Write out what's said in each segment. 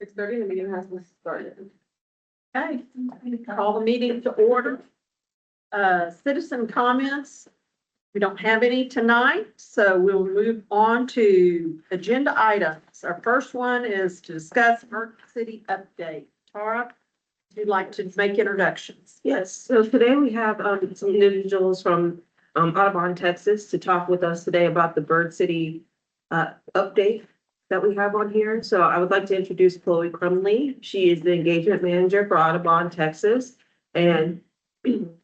6:30, the meeting has been started. Okay, call the meeting to order. Citizen comments. We don't have any tonight, so we'll move on to agenda items. Our first one is to discuss Burke City update. Tara, if you'd like to make introductions. Yes, so today we have some individuals from Audubon, Texas to talk with us today about the Bird City update that we have on here. So I would like to introduce Chloe Crumley. She is the engagement manager for Audubon, Texas, and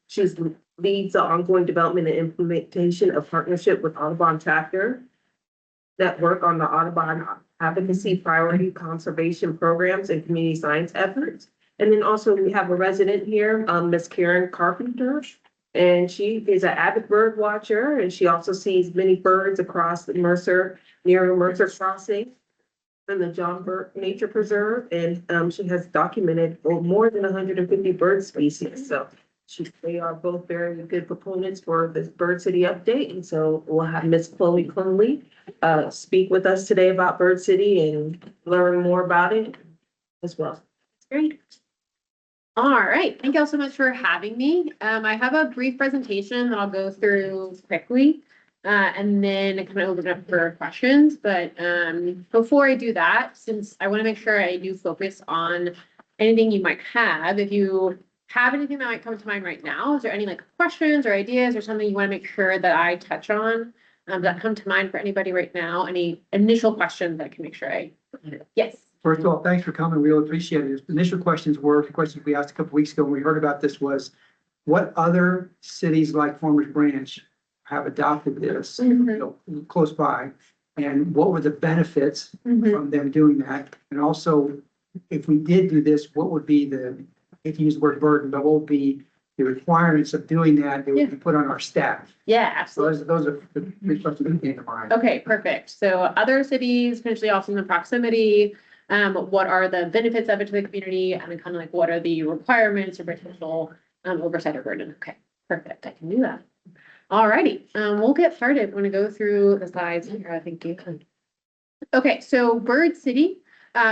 she's leads the ongoing development and implementation of partnership with Audubon Chapter that work on the Audubon advocacy, priority conservation programs, and community science efforts. And then also we have a resident here, Miss Karen Carpenter, and she is an avid bird watcher, and she also sees many birds across the near Mercer Crossing and the John Burke Nature Preserve, and she has documented more than 150 bird species. So they are both very good proponents for this Bird City update, and so we'll have Miss Chloe Clonley speak with us today about Bird City and learn more about it as well. Great. All right, thank you all so much for having me. I have a brief presentation that I'll go through quickly, and then kind of open up for questions. But before I do that, since I want to make sure I do focus on anything you might have, if you have anything that might come to mind right now, is there any like questions or ideas or something you want to make sure that I touch on that come to mind for anybody right now? Any initial questions that I can make sure I, yes. First of all, thanks for coming. We really appreciate it. Initial questions were, the questions we asked a couple weeks ago when we heard about this was, what other cities like Farmers Branch have adopted this, close by? And what were the benefits from them doing that? And also, if we did do this, what would be if you use the word burden, but what would be the requirements of doing that would be put on our staff? Yeah, So absolutely. those are the three questions that came to mind. Okay, perfect. So other cities, potentially also in the proximity, what are the benefits of it to the community? And then kind of like, what are the requirements or potential oversight or burden? Okay, perfect. I can do that. All righty, we'll get started. I'm going to go through the slides here. Thank you. Okay, so Bird City.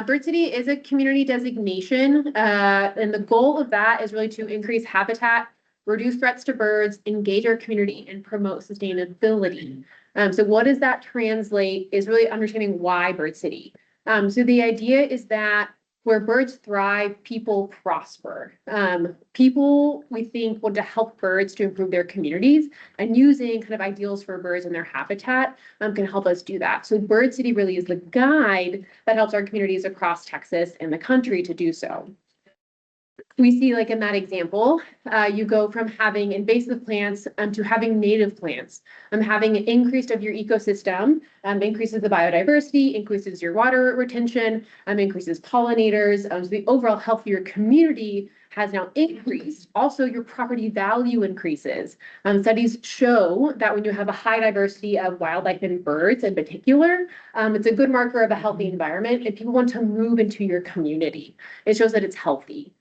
Bird City is a community designation, and the goal of that is really to increase habitat, reduce threats to birds, engage our community, and promote sustainability. So what does that translate is really understanding why Bird City. So the idea is that where birds thrive, people prosper. People, we think, want to help birds to improve their communities, and using kind of ideals for birds and their habitat can help us do that. So Bird City really is the guide that helps our communities across Texas and the country to do so. We see, like in that example, you go from having invasive plants to having native plants. Having an increase of your ecosystem increases the biodiversity, increases your water retention, increases pollinators. So the overall health of your community has now increased. Also, your property value increases. Studies show that when you have a high diversity of wildlife and birds in particular, it's a good marker of a healthy environment, and people want to move into your community. It shows that it's healthy.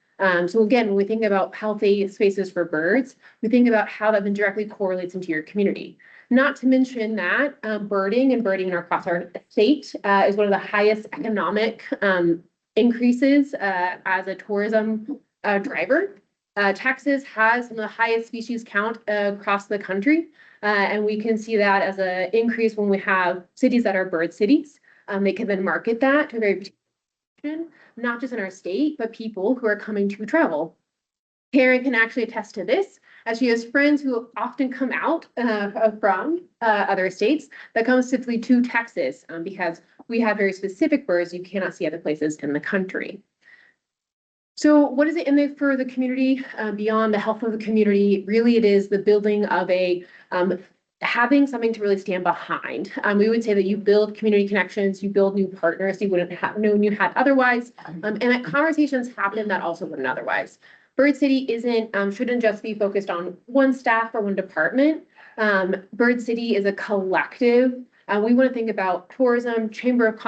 So again, when we think about healthy spaces for birds, we think about how that then directly correlates into your community. Not to mention that birding across our state is one of the highest economic increases as a tourism driver. Texas has some of the highest species count across the country, and we can see that as an increase when we have cities that are bird cities. They can then market that to a very particular, not just in our state, but people who are coming to travel. Karen can actually attest to this, as she has friends who often come out from other states that come specifically to Texas because we have very specific birds you cannot see other places in the country. So what is it in there for the community beyond the health of the community? Really, it is the building of a having something to really stand behind. We would say that you build community connections, you build new partners you wouldn't have known you had otherwise, and that conversations happen that also wouldn't otherwise. Bird City shouldn't just be focused on one staff or one department. Bird City is a collective. We want to think about tourism, chamber of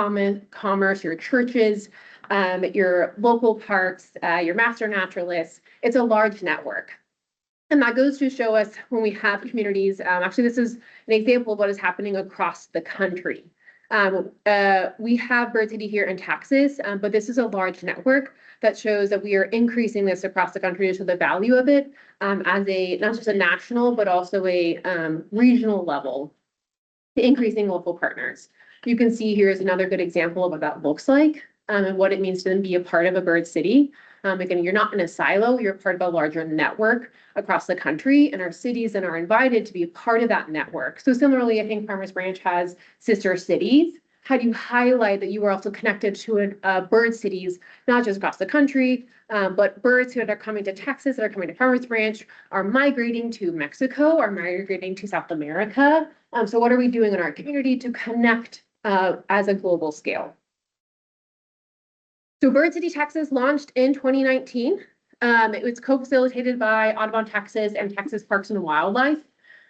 commerce, your churches, your local parks, your master naturalists. It's a large network. And that goes to show us when we have communities, actually, this is an example of what is happening across the country. We have Bird City here in Texas, but this is a large network that shows that we are increasing this across the country to the value of it as a, not just a national, but also a regional level, increasing local partners. You can see here is another good example of what that looks like and what it means to then be a part of a Bird City. Again, you're not in a silo, you're part of a larger network across the country, and our cities then are invited to be a part of that network. So similarly, I think Farmers Branch has sister cities. How do you highlight that you are also connected to bird cities, not just across the country, but birds that are coming to Texas, that are coming to Farmers Branch, are migrating to Mexico, are migrating to South America. So what are we doing in our community to connect as a global scale? So Bird City, Texas launched in 2019. It was co-facilitated by Audubon, Texas and Texas Parks and Wildlife.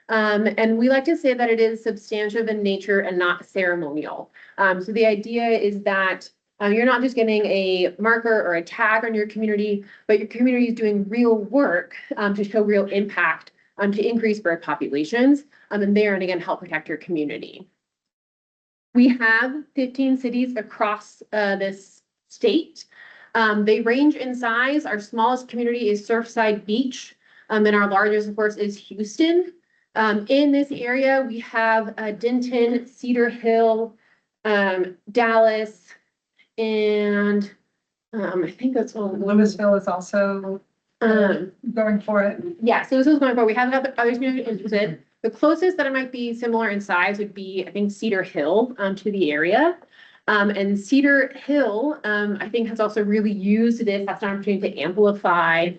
And we like to say that it is substantive in nature and not ceremonial. So the idea is that you're not just getting a marker or a tag on your community, but your community is doing real work to show real impact to increase bird populations and there and again help protect your community. We have 15 cities across this state. They range in size. Our smallest community is Surfside Beach, and our largest, of course, is Houston. In this area, we have Denton, Cedar Hill, Dallas, and I think that's all. Louisville is also going for it. Yeah, so this is going for, we have other communities interested. The closest that it might be similar in size would be, I think, Cedar Hill to the area. And Cedar Hill, I think, has also really used this as an opportunity to amplify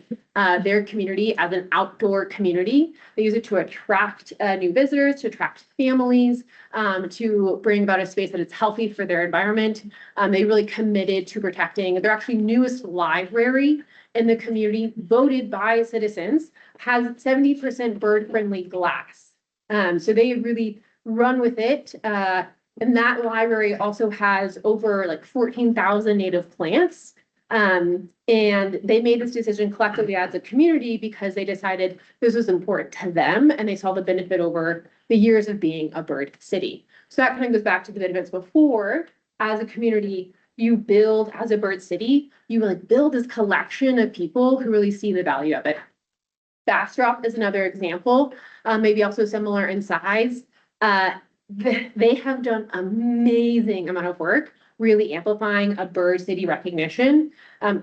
their community as an outdoor community. They use it to attract new visitors, to attract families, to bring about a space that is healthy for their environment. They really committed to protecting their actually newest library in the community, voted by citizens, has 70% bird-friendly glass. So they really run with it. And that library also has over like 14,000 native plants. And they made this decision collectively as a community because they decided this was important to them and they saw the benefit over the years of being a bird city. So that kind of goes back to the benefits before. As a community, you build as a bird city, you like build this collection of people who really see the value of it. Bastrop is another example, maybe also similar in size. They have done amazing amount of work really amplifying a bird city recognition.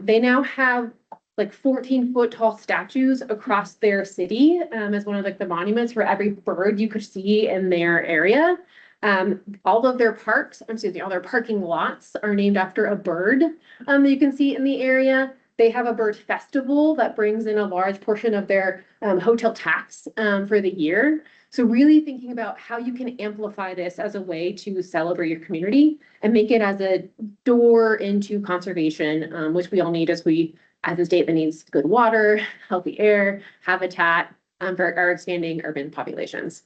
They now have like 14-foot tall statues across their city as one of like the monuments for every bird you could see in their area. All of their parks, all their parking lots are named after a bird that you can see in the area. They have a bird festival that brings in a large portion of their hotel tax for the year. So really thinking about how you can amplify this as a way to celebrate your community and make it as a door into conservation, which we all need as a state that needs good water, healthy air, habitat for our expanding urban populations.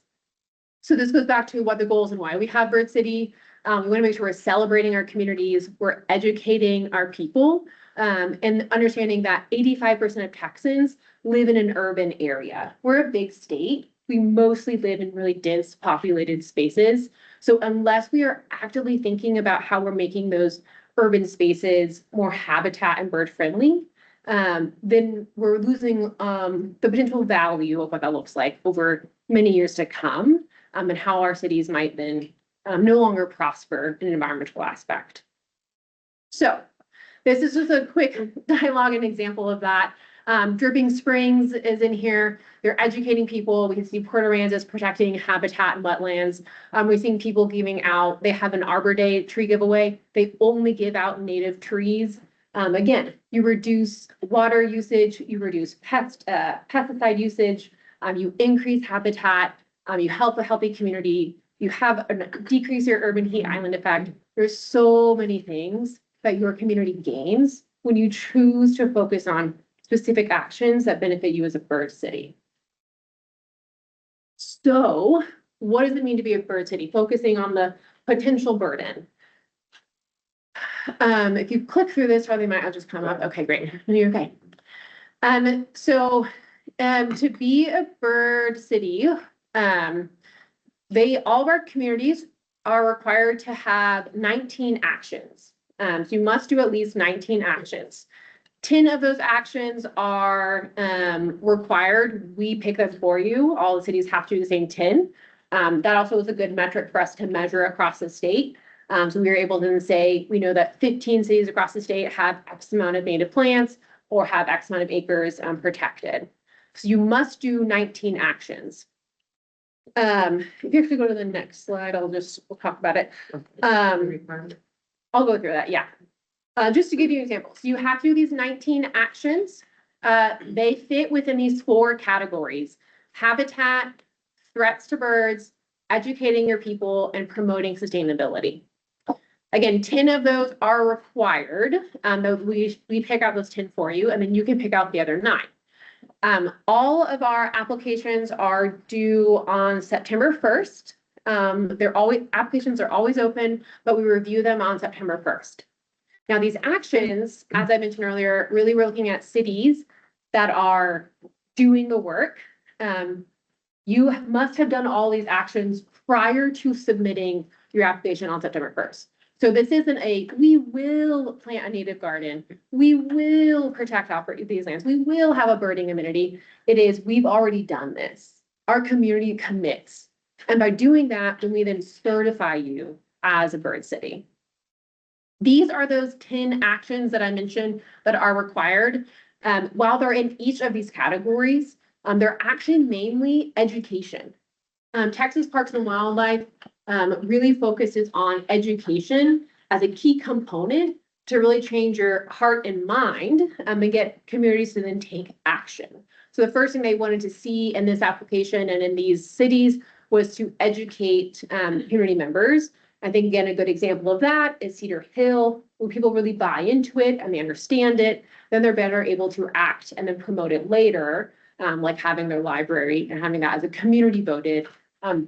So this goes back to what the goals and why we have Bird City. We want to make sure we're celebrating our communities, we're educating our people, and understanding that 85% of Texans live in an urban area. We're a big state. We mostly live in really dense populated spaces. So unless we are actively thinking about how we're making those urban spaces more habitat and bird friendly, then we're losing the potential value of what that looks like over many years to come, and how our cities might then no longer prosper in an environmental aspect. So this is just a quick dialogue and example of that. Dripping Springs is in here. They're educating people. We can see Port Aransas protecting habitat and wetlands. We've seen people giving out, they have an Arbor Day tree giveaway. They only give out native trees. Again, you reduce water usage, you reduce pesticide usage, you increase habitat, you help a healthy community, you have a decrease your urban heat island effect. There's so many things that your community gains when you choose to focus on specific actions that benefit you as a bird city. So what does it mean to be a bird city? Focusing on the potential burden. If you click through this, or they might just come up. Okay, great. You're okay. To be a bird city, all of our communities are required to have 19 actions. So you must do at least 19 actions. 10 of those actions are required. We pick them for you. All the cities have to do the same 10. That also is a good metric for us to measure across the state. So we were able to then say, we know that 15 cities across the state have X amount of native plants or have X amount of acres protected. So you must do 19 actions. If you actually go to the next slide, we'll talk about it. I'll go through that, yeah. Just to give you an example, so you have to do these 19 actions. They fit within these 4 categories: habitat, threats to birds, educating your people, and promoting sustainability. Again, 10 of those are required. We pick out those 10 for you, and then you can pick out the other 9. All of our applications are due on September 1st. Applications are always open, but we review them on September 1st. Now, these actions, as I mentioned earlier, really we're looking at cities that are doing the work. You must have done all these actions prior to submitting your application on September 1st. So this isn't we will plant a native garden. We will protect these lands. We will have a birding amenity. It is, we've already done this. Our community commits. And by doing that, then we then certify you as a bird city. These are those 10 actions that I mentioned that are required. While they're in each of these categories, they're actually mainly education. Texas Parks and Wildlife really focuses on education as a key component to really change your heart and mind and get communities to then take action. So the first thing they wanted to see in this application and in these cities was to educate community members. I think, again, a good example of that is Cedar Hill. When people really buy into it and they understand it, then they're better able to act and then promote it later, like having their library and having that as a community voted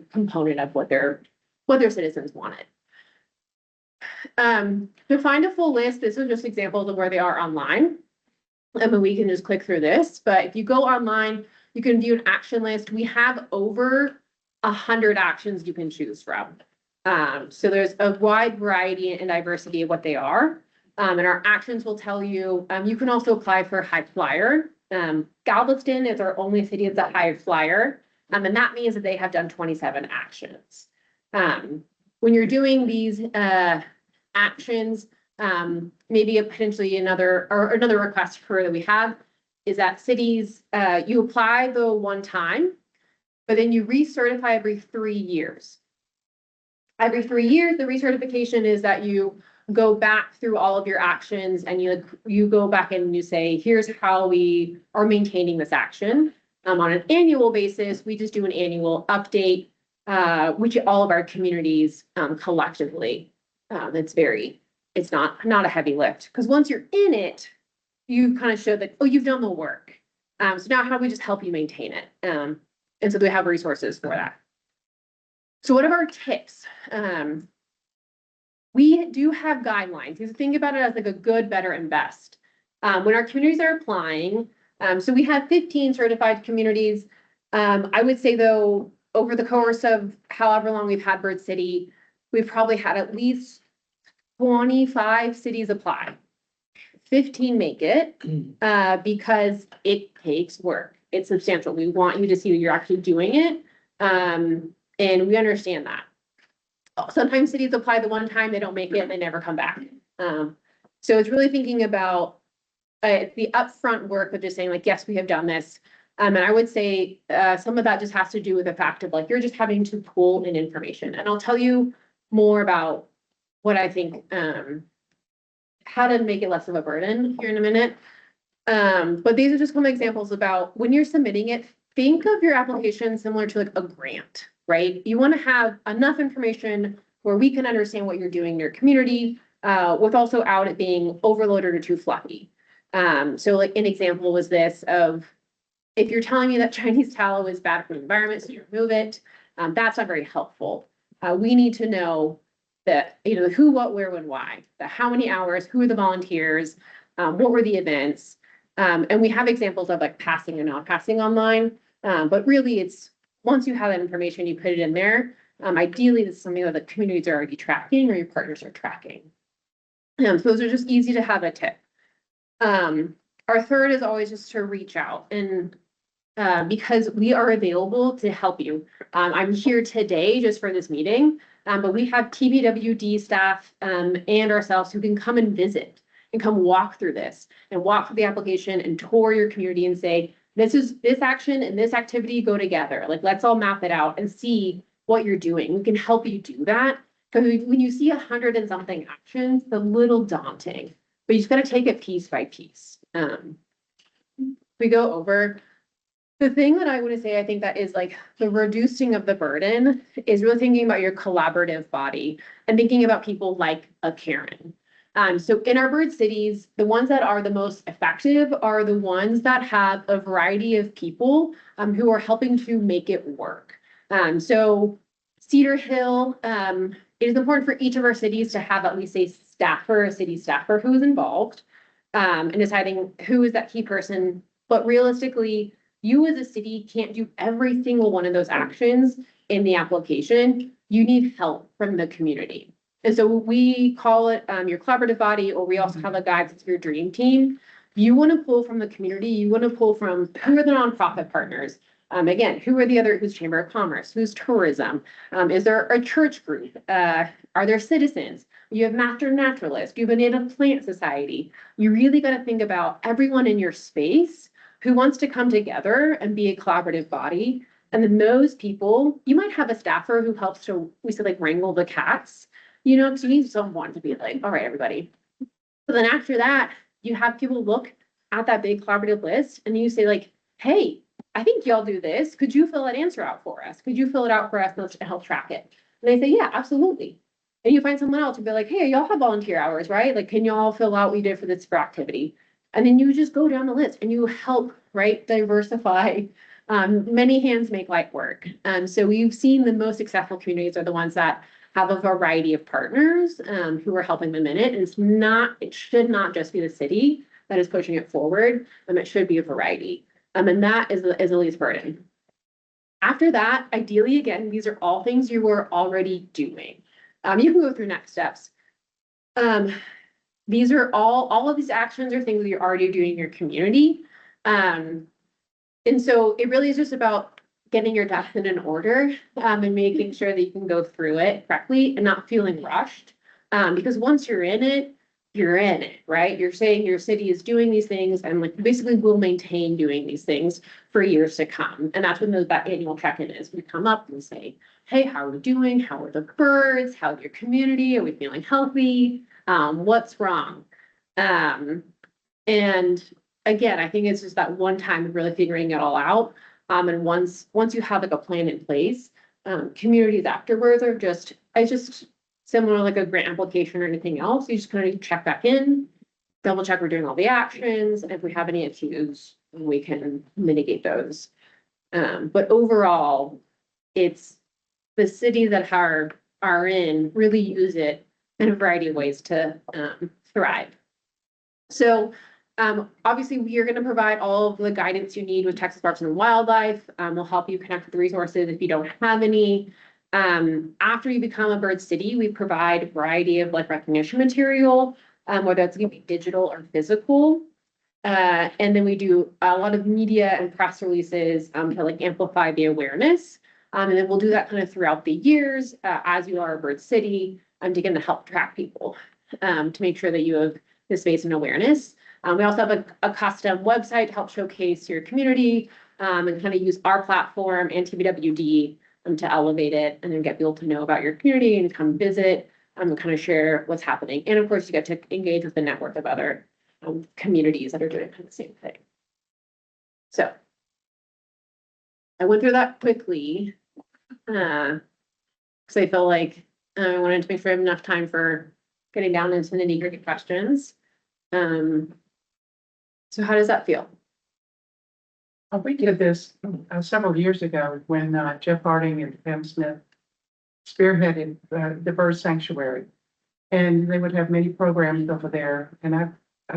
component of what their citizens wanted. To find a full list, this is just examples of where they are online. I mean, we can just click through this, but if you go online, you can view an action list. We have over 100 actions you can choose from. So there's a wide variety and diversity of what they are. And our actions will tell you, you can also apply for high flyer. Galveston is our only city that's a high flyer. And that means that they have done 27 actions. When you're doing these actions, maybe potentially another request that we have is that cities, you apply the one time, but then you recertify every 3 years. Every 3 years, the recertification is that you go back through all of your actions and you go back and you say, here's how we are maintaining this action. On an annual basis, we just do an annual update, which all of our communities collectively. It's not a heavy lift, because once you're in it, you kind of show that, oh, you've done the work. So now how do we just help you maintain it? And so we have resources for that. So what are our tips? We do have guidelines. You think about it as like a good, better, and best. When our communities are applying, so we have 15 certified communities. I would say, though, over the course of however long we've had Bird City, we've probably had at least 25 cities apply. 15 make it because it takes work. It's substantial. We want you to see that you're actually doing it. And we understand that. Sometimes cities apply the one time, they don't make it, and they never come back. So it's really thinking about the upfront work of just saying, like, yes, we have done this. And I would say some of that just has to do with the fact of, like, you're just having to pull in information. And I'll tell you more about what I think, how to make it less of a burden here in a minute. But these are just some examples about when you're submitting it, think of your application similar to like a grant, right? You want to have enough information where we can understand what you're doing in your community, without it being overloaded or too fluffy. So like an example was this of, if you're telling me that Chinese tallow is bad for the environment, so you remove it, that's not very helpful. We need to know that, the who, what, where, when, why, the how many hours, who are the volunteers, what were the events. And we have examples of like passing and not passing online. But really it's, once you have that information, you put it in there. Ideally, this is something that the communities are already tracking or your partners are tracking. So those are just easy to have a tip. Our third is always just to reach out and because we are available to help you. I'm here today just for this meeting, but we have TBWD staff and ourselves who can come and visit and come walk through this and walk through the application and tour your community and say, this action and this activity go together. Like, let's all map it out and see what you're doing. We can help you do that. Because when you see 100 and something actions, it's a little daunting, but you just got to take it piece by piece. We go over the thing that I want to say, I think that is like the reducing of the burden is really thinking about your collaborative body and thinking about people like a Karen. So in our bird cities, the ones that are the most effective are the ones that have a variety of people who are helping to make it work. So Cedar Hill, it is important for each of our cities to have at least a staffer, a city staffer who is involved in deciding who is that key person. But realistically, you as a city can't do every single one of those actions in the application. You need help from the community. And so we call it your collaborative body, or we also have a guide that's your dream team. You want to pull from the community. You want to pull from who are the nonprofit partners. Again, who's Chamber of Commerce, who's tourism? Is there a church group? Are there citizens? You have master naturalists, you have a native plant society. You really got to think about everyone in your space who wants to come together and be a collaborative body. And then those people, you might have a staffer who helps to, we said, like, wrangle the cats, you know, because you need someone to be like, all right, everybody. So then after that, you have people look at that big collaborative list and you say, like, hey, I think y'all do this. Could you fill that answer out for us? Could you fill it out for us and help track it? And they say, yeah, absolutely. And you find someone else and be like, hey, y'all have volunteer hours, right? Like, can y'all fill out what you did for this activity? And then you just go down the list and you help, right, diversify. Many hands make light work. So we've seen the most successful communities are the ones that have a variety of partners who are helping them in it. And it should not just be the city that is pushing it forward. It should be a variety. And that is the least burden. After that, ideally, again, these are all things you were already doing. You can go through next steps. These are all of these actions are things that you're already doing in your community. And so it really is just about getting your ducks in order and making sure that you can go through it correctly and not feeling rushed. Because once you're in it, right? You're saying your city is doing these things and like basically will maintain doing these things for years to come. And that's when that annual check-in is. We come up and say, hey, how are we doing? How are the birds? How's your community? Are we feeling healthy? What's wrong? And again, I think it's just that one time of really figuring it all out. And once you have like a plan in place, communities afterwards are it's just similar like a grant application or anything else. You just kind of check back in, double check we're doing all the actions, and if we have any issues, we can mitigate those. But overall, it's the cities that are in really use it in a variety of ways to thrive. So obviously, we are going to provide all of the guidance you need with Texas Parks and Wildlife. We'll help you connect with the resources if you don't have any. After you become a bird city, we provide a variety of like recognition material, whether it's going to be digital or physical. And then we do a lot of media and press releases to like amplify the awareness. And then we'll do that kind of throughout the years as you are a bird city to get to help track people to make sure that you have the space and awareness. We also have a custom website to help showcase your community and kind of use our platform and TBWD to elevate it and then get people to know about your community and come visit and kind of share what's happening. And of course, you get to engage with the network of other communities that are doing kind of the same thing. So I went through that quickly because I felt like I wanted to make sure I have enough time for getting down into the nitty-gritty questions. So how does that feel? We did this several years ago when Jeff Harding and Pam Smith spearheaded the bird sanctuary. And they would have many programs over there. And I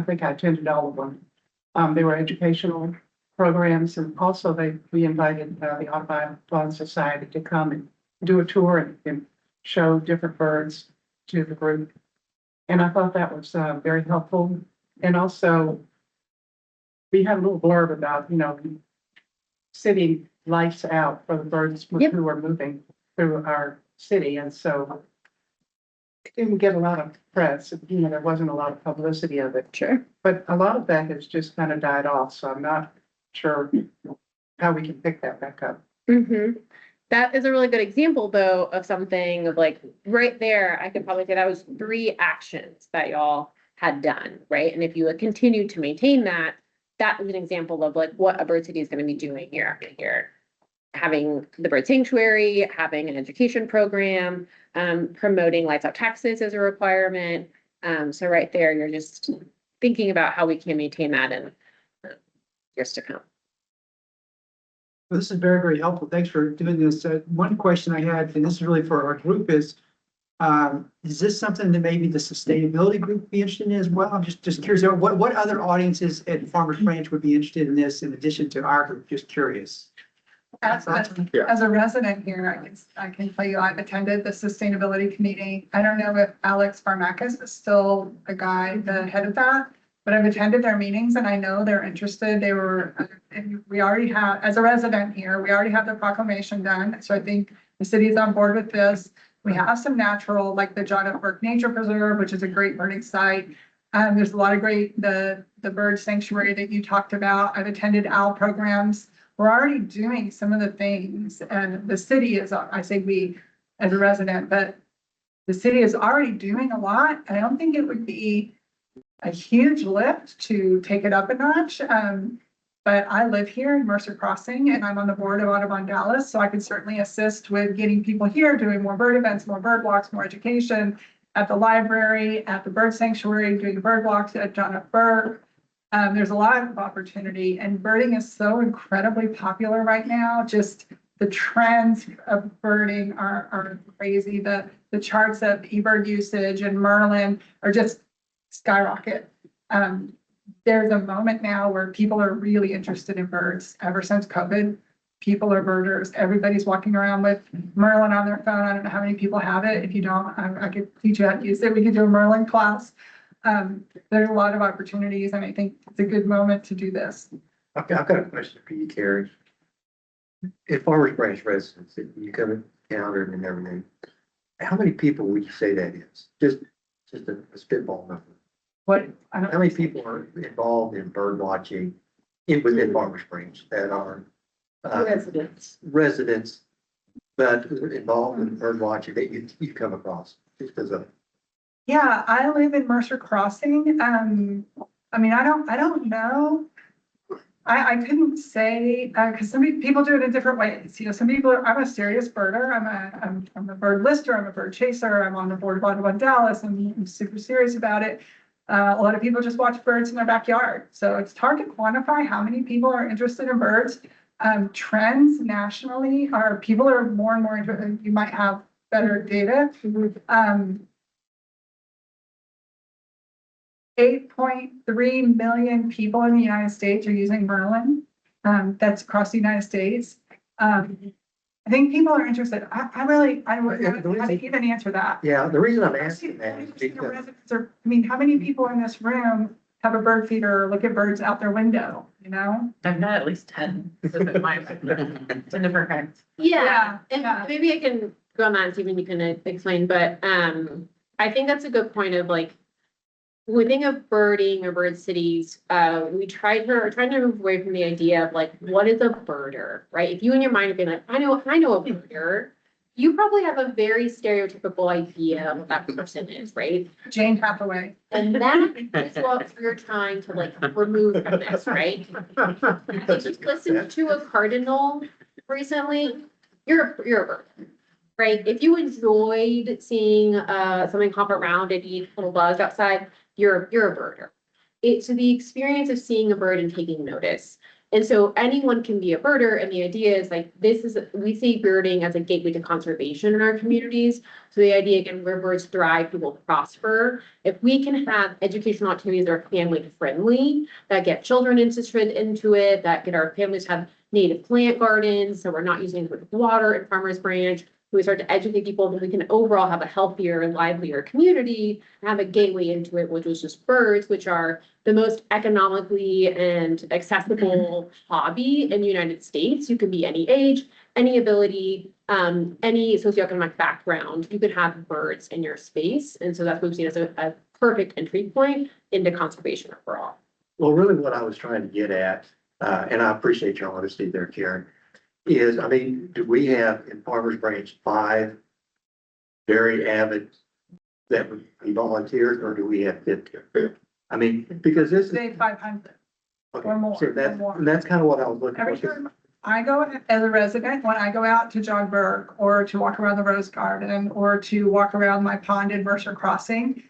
think I attended all of them. They were educational programs. And also we invited the Audubon Society to come and do a tour and show different birds to the group. And I thought that was very helpful. And also, we had a little blurb about, city lights out for the birds Yep. who are moving through our city. And so it didn't get a lot of press, there wasn't a lot of publicity of it. Sure. But a lot of that has just kind of died off, so I'm not sure how we can pick that back up. Mm-hmm. That is a really good example, though, of something of like, right there, I could probably say that was 3 actions that y'all had done, right? And if you would continue to maintain that, that is an example of like what a bird city is gonna be doing year after year. Having the bird sanctuary, having an education program, promoting Lights Out Texas as a requirement. So right there, you're just thinking about how we can maintain that in years to come. Well, this is very, very helpful. Thanks for doing this. One question I had, and this is really for our group, is this something that maybe the sustainability group be interested in as well? I'm just curious, what other audiences at Farmers Branch would be interested in this in addition to our group? Just curious. As a resident here, I can tell you, I've attended the sustainability committee. I don't know if Alex Farmakis is still the head of that, but I've attended their meetings and I know they're interested. We already have, as a resident here, we already have the proclamation done. So I think the city is on board with this. We have some natural, like the John F. Burke Nature Preserve, which is a great birding site. There's a lot of great, the bird sanctuary that you talked about. I've attended OWL programs. We're already doing some of the things, and the city is, I say we as a resident, but the city is already doing a lot. I don't think it would be a huge lift to take it up a notch. But I live here in Mercer Crossing and I'm on the board of Audubon Dallas, so I could certainly assist with getting people here, doing more bird events, more bird walks, more education at the library, at the bird sanctuary, doing bird walks at John F. Burke. There's a lot of opportunity, and birding is so incredibly popular right now. Just the trends of birding are crazy. The charts of eBird usage and Merlin are just skyrocket. There's a moment now where people are really interested in birds. Ever since COVID, people are birders. Everybody's walking around with Merlin on their phone. I don't know how many people have it. If you don't, I could teach you how to use it. We could do a Merlin class. There's a lot of opportunities, and I think it's a good moment to do this. I've got a question for you, Carrie. At Farmers Branch residents, if you come and counter and everything, how many people would you say that is? Just a spitball number. How many people are involved in bird watching within Farmers Branch that are residents, but involved in bird watching that you come across just as a. Yeah, I live in Mercer Crossing. I mean, I don't know. I couldn't say, because some people do it in different ways. Some people I'm a serious birder. I'm a bird lister. I'm a bird chaser. I'm on the board of Audubon Dallas. I'm super serious about it. A lot of people just watch birds in their backyard. So it's hard to quantify how many people are interested in birds. Trends nationally are people are more and more interested. You might have better data. 8.3 million people in the United States are using Merlin. That's across the United States. I think people are interested. I don't know how to even answer that. Yeah, the reason I'm asking that is because. How many people in this room have a bird feeder or look at birds out their window, I've had at least 10. It's a different kind. Yeah, Yeah. and maybe I can go on that and see if you can explain, but I think that's a good point of like, when we think of birding or bird cities, we trying to move away from the idea of like, what is a birder, right? If you in your mind are being like, I know a birder, you probably have a very stereotypical idea of what that person is, right? Jane Hathaway. And that is what we're trying to like remove from this, right? If you listened to a cardinal recently, you're a bird, right? If you enjoyed seeing something hop around and eat little bugs outside, you're a birder. So the experience of seeing a bird and taking notice. And so anyone can be a birder, and the idea is like, we see birding as a gateway to conservation in our communities. So the idea, again, where birds thrive, people prosper. If we can have educational activities that are family friendly, that get children interested into it, that get our families to have native plant gardens, so we're not using water in Farmers Branch, we start to educate people, then we can overall have a healthier and livelier community, and have a gateway into it, which was just birds, which are the most economically and accessible hobby in the United States. You can be any age, any ability, any socioeconomic background, you could have birds in your space. And so that's what we've seen as a perfect entry point into conservation overall. Well, really what I was trying to get at, and I appreciate your honesty there, Karen, is, I mean, do we have in Farmers Branch 5 very avid that would be volunteers, or do we have 50? I mean, because this is. Say 500. Okay, or more, so or that's, more. and that's kind of what I was looking Every for. time I go as a resident, when I go out to John Burke or to walk around the Rose Garden or to walk around my pond in Mercer Crossing,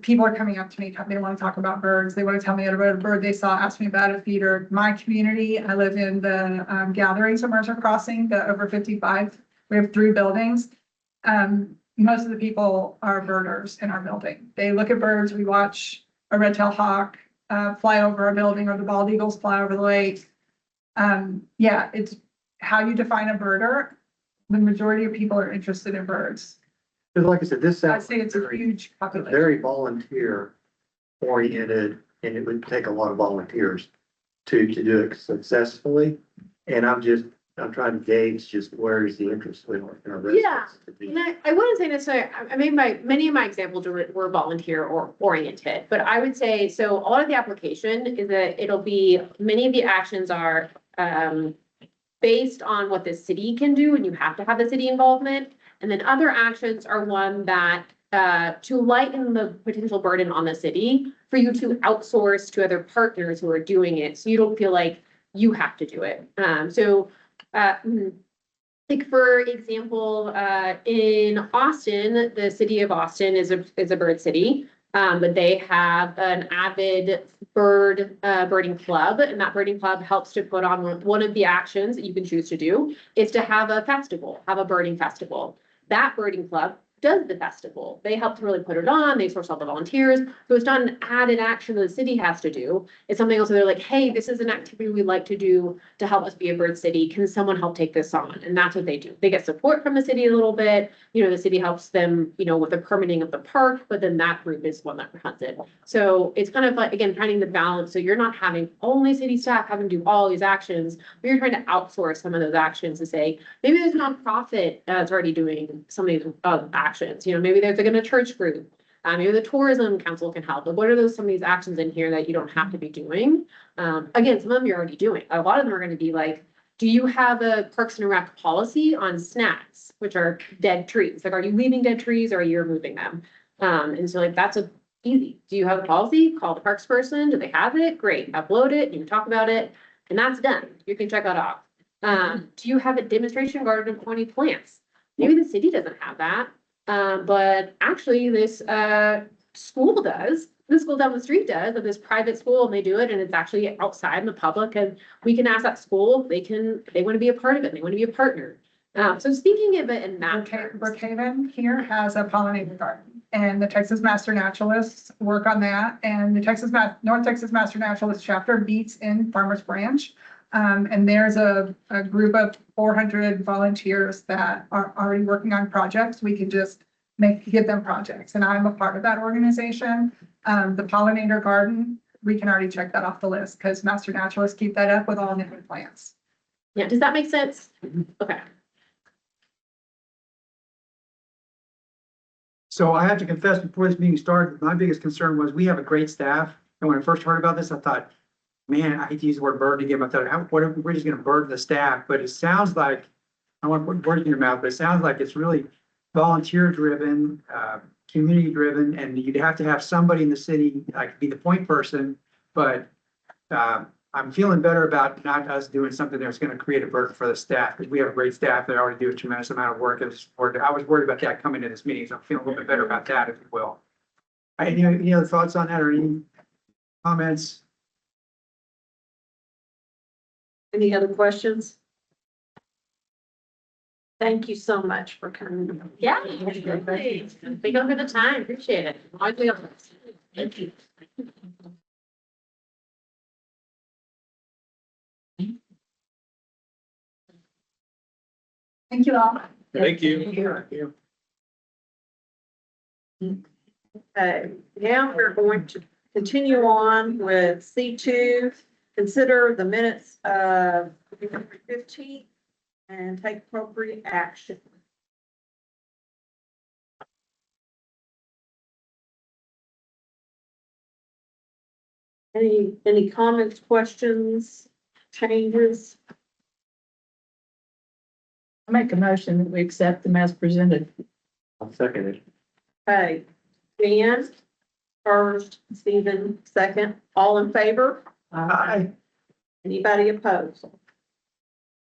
people are coming up to me, they want to talk about birds. They want to tell me about a bird they saw, ask me about a feeder. My community, I live in the gatherings of Mercer Crossing, the over 55. We have 3 buildings. Most of the people are birders in our building. They look at birds. We watch a red-tailed hawk fly over our building, or the bald eagles fly over the lake. Yeah, it's how you define a birder. The majority of people are interested in birds. Because like I said, this I'd sounds say it's a very, huge population. very volunteer oriented, and it would take a lot of volunteers to do it successfully. And I'm trying to gauge just where is the interest in our residents. to do. And I wouldn't say necessarily, I mean, many of my examples were volunteer or oriented, but I would say, so a lot of the application is that it'll be, many of the actions are, based on what the city can do, and you have to have the city involvement. And then other actions are one that, to lighten the potential burden on the city, for you to outsource to other partners who are doing it, so you don't feel like you have to do it. Like for example, in Austin, the city of Austin is a bird city. But they have an avid birding club, and that birding club helps to put on one of the actions that you can choose to do is to have a festival, have a birding festival. That birding club does the festival. They help to really put it on. They source all the volunteers. So it's not an added action that the city has to do. It's something else where they're like, hey, this is an activity we'd like to do to help us be a bird city. Can someone help take this on? And that's what they do. They get support from the city a little bit. You know, the city helps them, you know, with the permitting of the park, but then that group is one that runs it. So it's kind of like, again, finding the balance. So you're not having only city staff having to do all these actions, but you're trying to outsource some of those actions to say, maybe there's a nonprofit that's already doing some of these actions. You know, maybe there's like a church group. Maybe the tourism council can help. But what are some of these actions in here that you don't have to be doing? Again, some of them you're already doing. A lot of them are going to be like, do you have a Parks and Rec policy on snags, which are dead trees? Like, are you leaving dead trees or are you removing them? And so like, that's easy. Do you have a policy? Call the parks person. Do they have it? Great. Upload it. You can talk about it and that's done. You can check that off. Do you have a demonstration garden of 20 plants? Maybe the city doesn't have that. But actually this, school does, the school down the street does, of this private school, and they do it, and it's actually outside in the public, and we can ask that school, they want to be a part of it, they want to be a partner. So speaking of it in that terms. Brookhaven here has a pollinator garden, and the Texas Master Naturalists work on that, and the North Texas Master Naturalist chapter meets in Farmers Branch. And there's a group of 400 volunteers that are already working on projects. We can just give them projects, and I'm a part of that organization. The pollinator garden, we can already check that off the list because Master Naturalists keep that up with all native plants. Yeah, does that make sense? Okay. So I have to confess, before this meeting started, my biggest concern was we have a great staff. And when I first heard about this, I thought, man, I hate to use the word burden again. I thought, we're just going to burden the staff. But it sounds like, I want to put words in your mouth, but it sounds like it's really volunteer driven, community driven, and you'd have to have somebody in the city, like be the point person. But I'm feeling better about not us doing something that's going to create a burden for the staff, because we have a great staff that already do a tremendous amount of work. I was worried about that coming to this meeting, so I'm feeling a little bit better about that, if you will. Any other thoughts on that or any comments? Any other questions? Thank you so much for coming. Yeah. Definitely. Thank you for the time. Appreciate it. Thank you. Thank you all. Thank you. Okay, now we're going to continue on with C2. Consider the minutes of February 15th and take appropriate action. Any comments, questions, changes? I make a motion that we accept them as presented. I'll second it. Okay, Dan first, Stephen second, all in favor? Aye. Anybody opposed?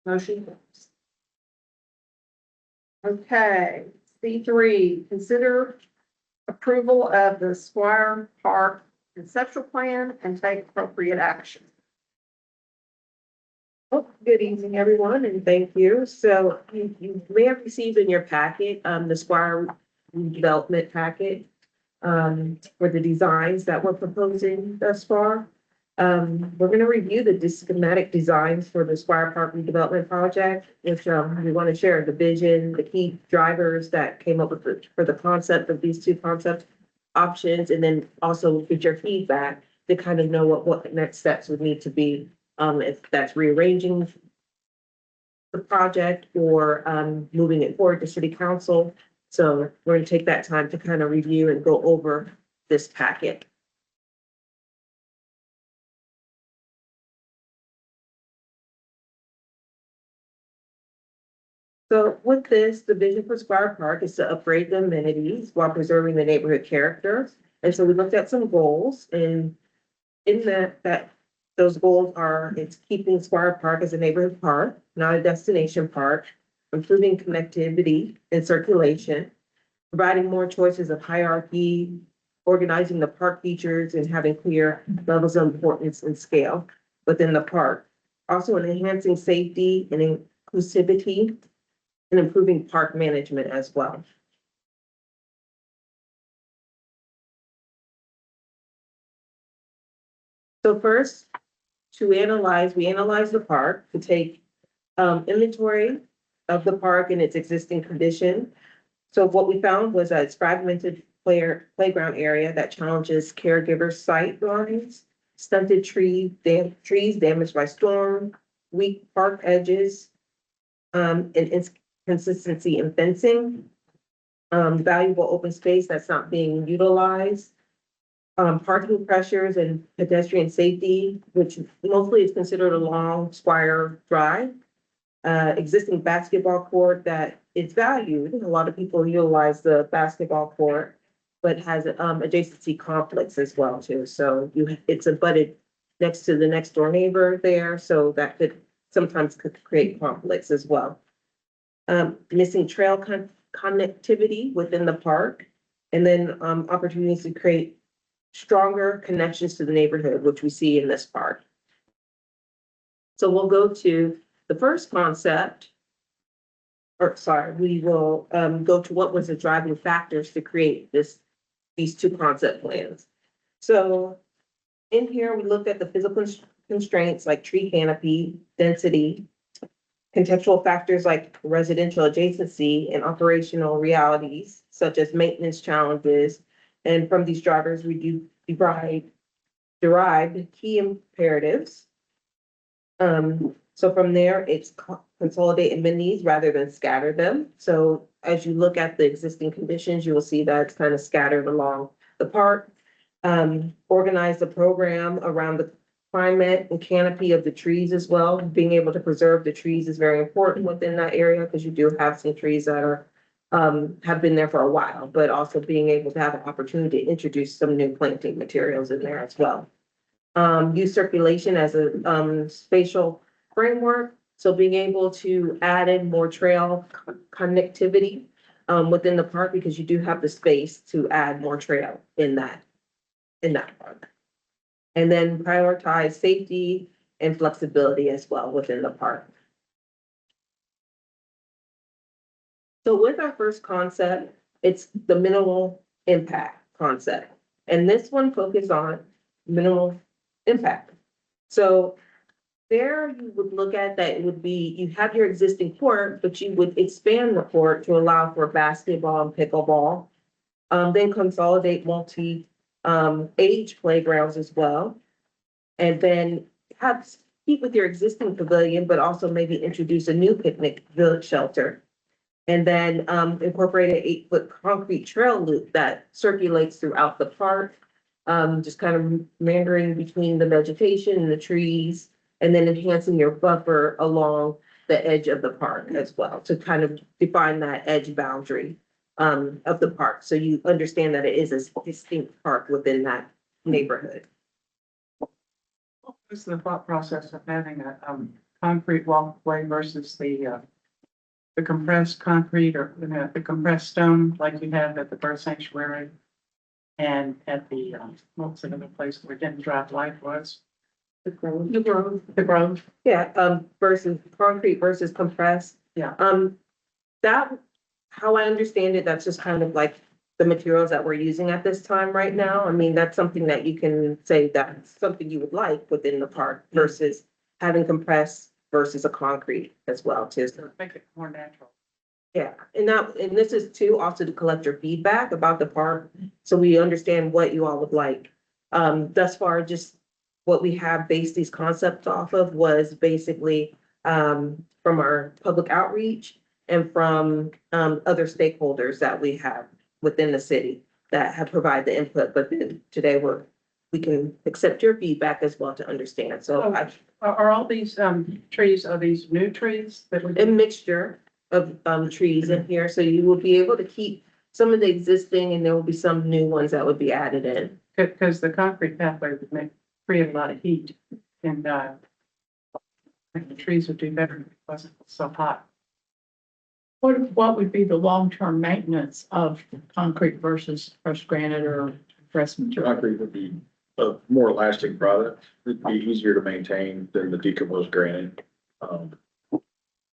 Motion carries. Okay, C3, consider approval of the Squire Park conceptual plan and take appropriate action. Oh, good evening, everyone, and thank you. So you may have received in your packet, the Squire development packet, for the designs that we're proposing thus far. We're gonna review the schematic designs for the Squire Park redevelopment project, which, we want to share the vision, the key drivers that came up with for the concept of these two concept options, and then also get your feedback to kind of know what the next steps would need to be. If that's rearranging the project or, moving it forward to city council. So we're gonna take that time to kind of review and go over this packet. So with this, the vision for Squire Park is to upgrade the amenities while preserving the neighborhood character. And so we looked at some goals, and in that those goals are, it's keeping Squire Park as a neighborhood park, not a destination park, improving connectivity and circulation, providing more choices of hierarchy, organizing the park features and having clear levels of importance and scale within the park. Also enhancing safety and inclusivity and improving park management as well. So first, we analyze the park to take inventory of the park and its existing condition. So what we found was that it's fragmented playground area that challenges caregivers' sight lines, stunted trees damaged by storm, weak park edges, and inconsistency in fencing, valuable open space that's not being utilized, parking pressures and pedestrian safety, which mostly is considered along Squire Drive. Existing basketball court that is valued. A lot of people utilize the basketball court, but has adjacency conflicts as well too. So it's abutted next to the next door neighbor there, so that could sometimes create conflicts as well. Missing trail connectivity within the park, and then opportunities to create stronger connections to the neighborhood, which we see in this park. So we'll go to the first concept, we will go to what was the driving factors to create these two concept plans. So in here, we looked at the physical constraints like tree canopy, density, contextual factors like residential adjacency and operational realities such as maintenance challenges. And from these drivers, we do derive key imperatives. So from there, it's consolidate amenities rather than scatter them. So as you look at the existing conditions, you will see that it's kind of scattered along the park. Organize the program around the climate and canopy of the trees as well. Being able to preserve the trees is very important within that area because you do have some trees that are have been there for a while, but also being able to have an opportunity to introduce some new planting materials in there as well. Use circulation as a spatial framework. So being able to add in more trail connectivity within the park because you do have the space to add more trail in that park. And then prioritize safety and flexibility as well within the park. So with our first concept, it's the minimal impact concept. And this one focuses on minimal impact. So there you would look at that, it would be, you have your existing court, but you would expand the court to allow for basketball and pickleball. Then consolidate multi, age playgrounds as well. And then keep with your existing pavilion, but also maybe introduce a new picnic village shelter. And then, incorporate an 8-foot concrete trail loop that circulates throughout the park. Just kind of meandering between the vegetation and the trees, and then enhancing your buffer along the edge of the park as well, to kind of define that edge boundary of the park, so you understand that it is a distinct park within that neighborhood. What was the thought process of having a, concrete walkway versus the compressed concrete or, the compressed stone like you have at the bird sanctuary? And at the, what was another place where Denton Drive Life was? The Grove. The Grove. The Grove. Yeah, versus concrete versus compressed. Yeah. That, how I understand it, that's just kind of like the materials that we're using at this time right now. I mean, that's something that you can say that's something you would like within the park versus having compressed versus a concrete as well too. Make it more natural. Yeah, and this is too also to collect your feedback about the park, so we understand what you all would like. Thus far, just what we have based these concepts off of was basically, from our public outreach and from, other stakeholders that we have within the city that have provided the input, but then today we can accept your feedback as well to understand, so Are all these, trees, are these new trees that we? a mixture of trees in here, so you will be able to keep some of the existing and there will be some new ones that would be added in. Because the concrete pathway would create a lot of heat and, I think the trees would do better if it wasn't so hot. What would be the long-term maintenance of concrete versus crushed granite or pressed material? Concrete would be a more lasting product. It'd be easier to maintain than the decomposed granite.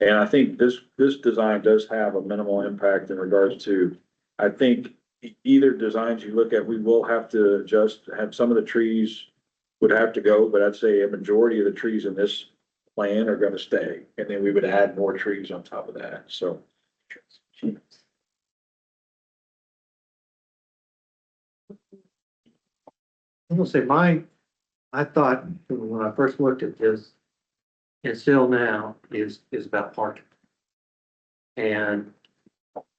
And I think this design does have a minimal impact in regards to, I think either designs you look at, we will have to adjust, have some of the trees would have to go, but I'd say a majority of the trees in this plan are gonna stay. And then we would add more trees on top of that, so. I'm gonna say I thought when I first looked at this, and still now, is about parking. And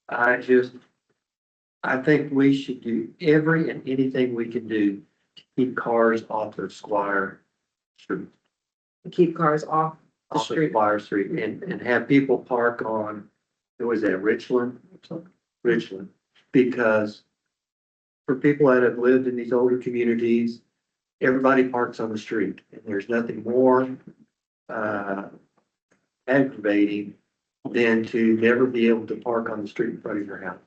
I think we should do every and anything we can do to keep cars off of Squire Street. Keep cars off the Off of street. Squire Street and have people park on, who was that, Richland? Richland, because for people that have lived in these older communities, everybody parks on the street, and there's nothing more aggravating than to never be able to park on the street in front of your house.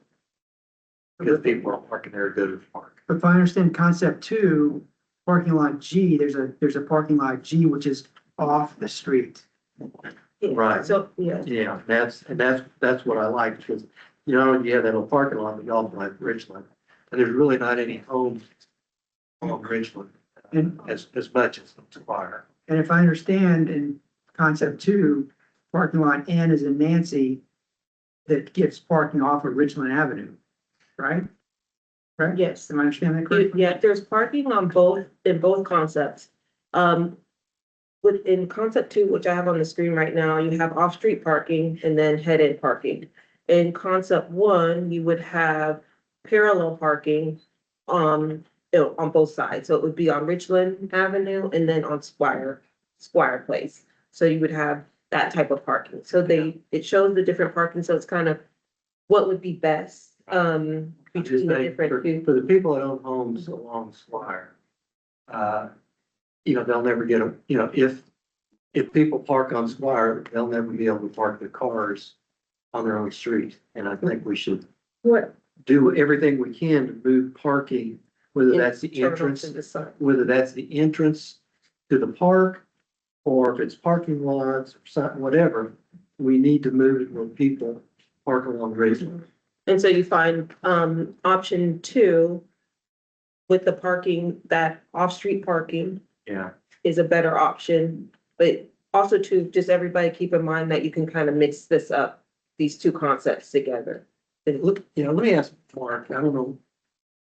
Because people are parking there to go to the park. But if I understand concept 2, parking lot G, there's a parking lot G, which is off the street. Right. So, yeah, Yeah, that's what I like, because, you know, you have that little parking lot that y'all like Richland, and there's really not any homes on Richland And, as much as Squire. and if I understand in concept 2, parking lot N is in Nancy that gives parking off of Richland Avenue, right? Right? yes. Am I understanding that correctly? Yeah, there's parking on in both concepts. Within concept 2, which I have on the screen right now, you have off-street parking and then head-in parking. In concept 1, you would have parallel parking on both sides. So it would be on Richland Avenue and then on Squire Place. So you would have that type of parking. So it shows the different parking, so it's kind of what would be best, I just between the think different two. for the people that own homes along Squire, you know, they'll never get if people park on Squire, they'll never be able to park their cars on their own street. And I think we should What? do everything we can to move parking, whether that's the Internal entrance, to the side. whether that's the entrance to the park, or if it's parking lots or something, whatever, we need to move it where people park along Richland. And so you find, option 2 with the parking, that off-street parking Yeah. is a better option. But also to just everybody keep in mind that you can kind of mix this up, these two concepts together. Look, let me ask Mark, I don't know,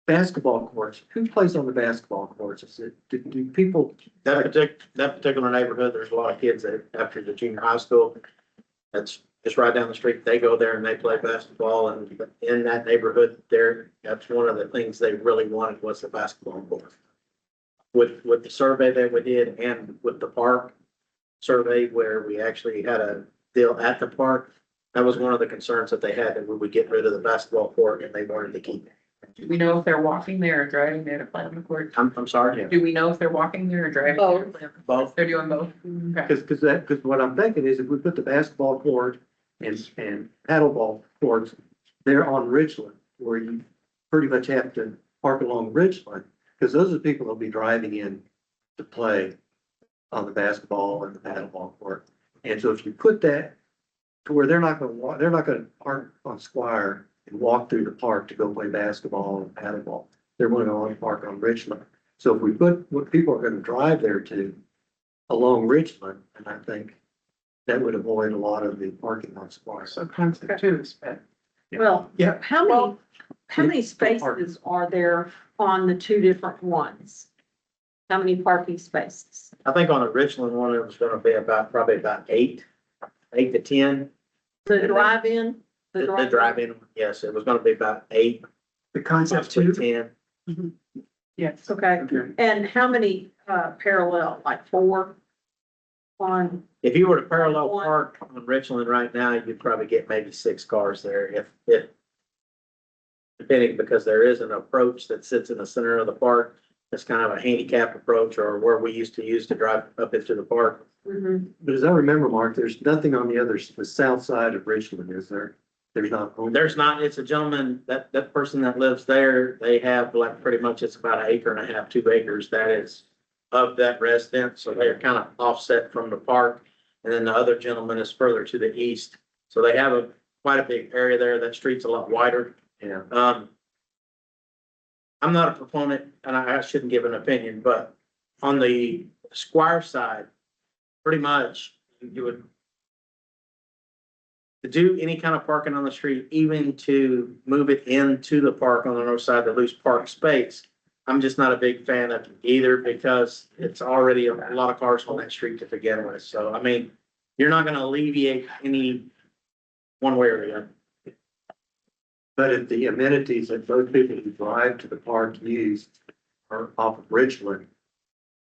basketball courts, who plays on the basketball courts? Is it, do people? That particular neighborhood, there's a lot of kids that after the junior high school, that's just right down the street. They go there and they play basketball, and in that neighborhood there, that's one of the things they really wanted was the basketball court. With the survey that we did and with the park survey where we actually had a deal at the park, that was one of the concerns that they had, that we would get rid of the basketball court and they wanted to keep it. Do we know if they're walking there or driving there to play on the court? I'm sorry, Do we know if they're walking there or driving there? to play on the court? both. They're doing both? Okay. Because what I'm thinking is if we put the basketball court and paddleball courts there on Ridgeland, where you pretty much have to park along Ridgeland, because those are the people that'll be driving in to play on the basketball and the paddleball court. And so if you put that to where they're not gonna park on Squire and walk through the park to go play basketball and paddleball. They're going to go park on Richland. So if we put what people are gonna drive there to along Richland, and I think that would avoid a lot of the parking on Squire. So concept two is better. Well, Yeah. how many It's the park. spaces are there on the two different ones? How many parking spaces? I think on the Richland one, it was gonna be probably about 8 to 10. The drive-in? The drive-in, yes, it was gonna be about 8, The concept possibly two, 10. Yes. Okay, okay, and how many, parallel, like 4? On, If you were to parallel park on Richland right now, you'd probably get maybe 6 cars there if depending, because there is an approach that sits in the center of the park. It's kind of a handicap approach, or where we used to use to drive up into the park. mhm. But as I remember, Mark, there's nothing on the south side of Richland, is there? There's not. There's not, it's a gentleman, that person that lives there, they have like pretty much, it's about 1.5 acres, 2 acres that is of that residence, so they're kind of offset from the park. And then the other gentleman is further to the east, so they have quite a big area there. That street's a lot wider. Yeah. I'm not a proponent, and I shouldn't give an opinion, but on the Squire side, pretty much you would to do any kind of parking on the street, even to move it into the park on the north side to lose park space. I'm just not a big fan of either, because it's already a lot of cars on that street to begin with. So, I mean, you're not gonna alleviate any one way or the other. But if the amenities that both people who drive to the park use are off of Richland,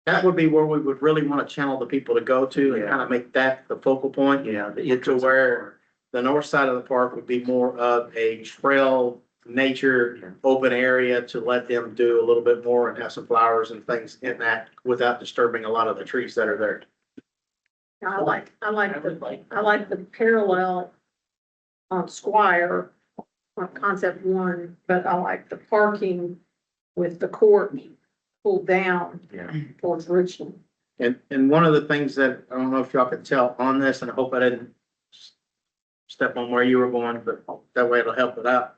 That would be where we would really want to channel the people to go to and Yeah. kind of make that the focal point. yeah, the To entrance. where the north side of the park would be more of a trail, nature, open area to let them do a little bit more and have some flowers and things in that without disturbing a lot of the trees that are there. I like the parallel on Squire on concept 1, but I like the parking with the court pulled down Yeah. towards Richland. And one of the things that, I don't know if y'all could tell on this, and I hope I didn't step on where you were going, but that way it'll help it out.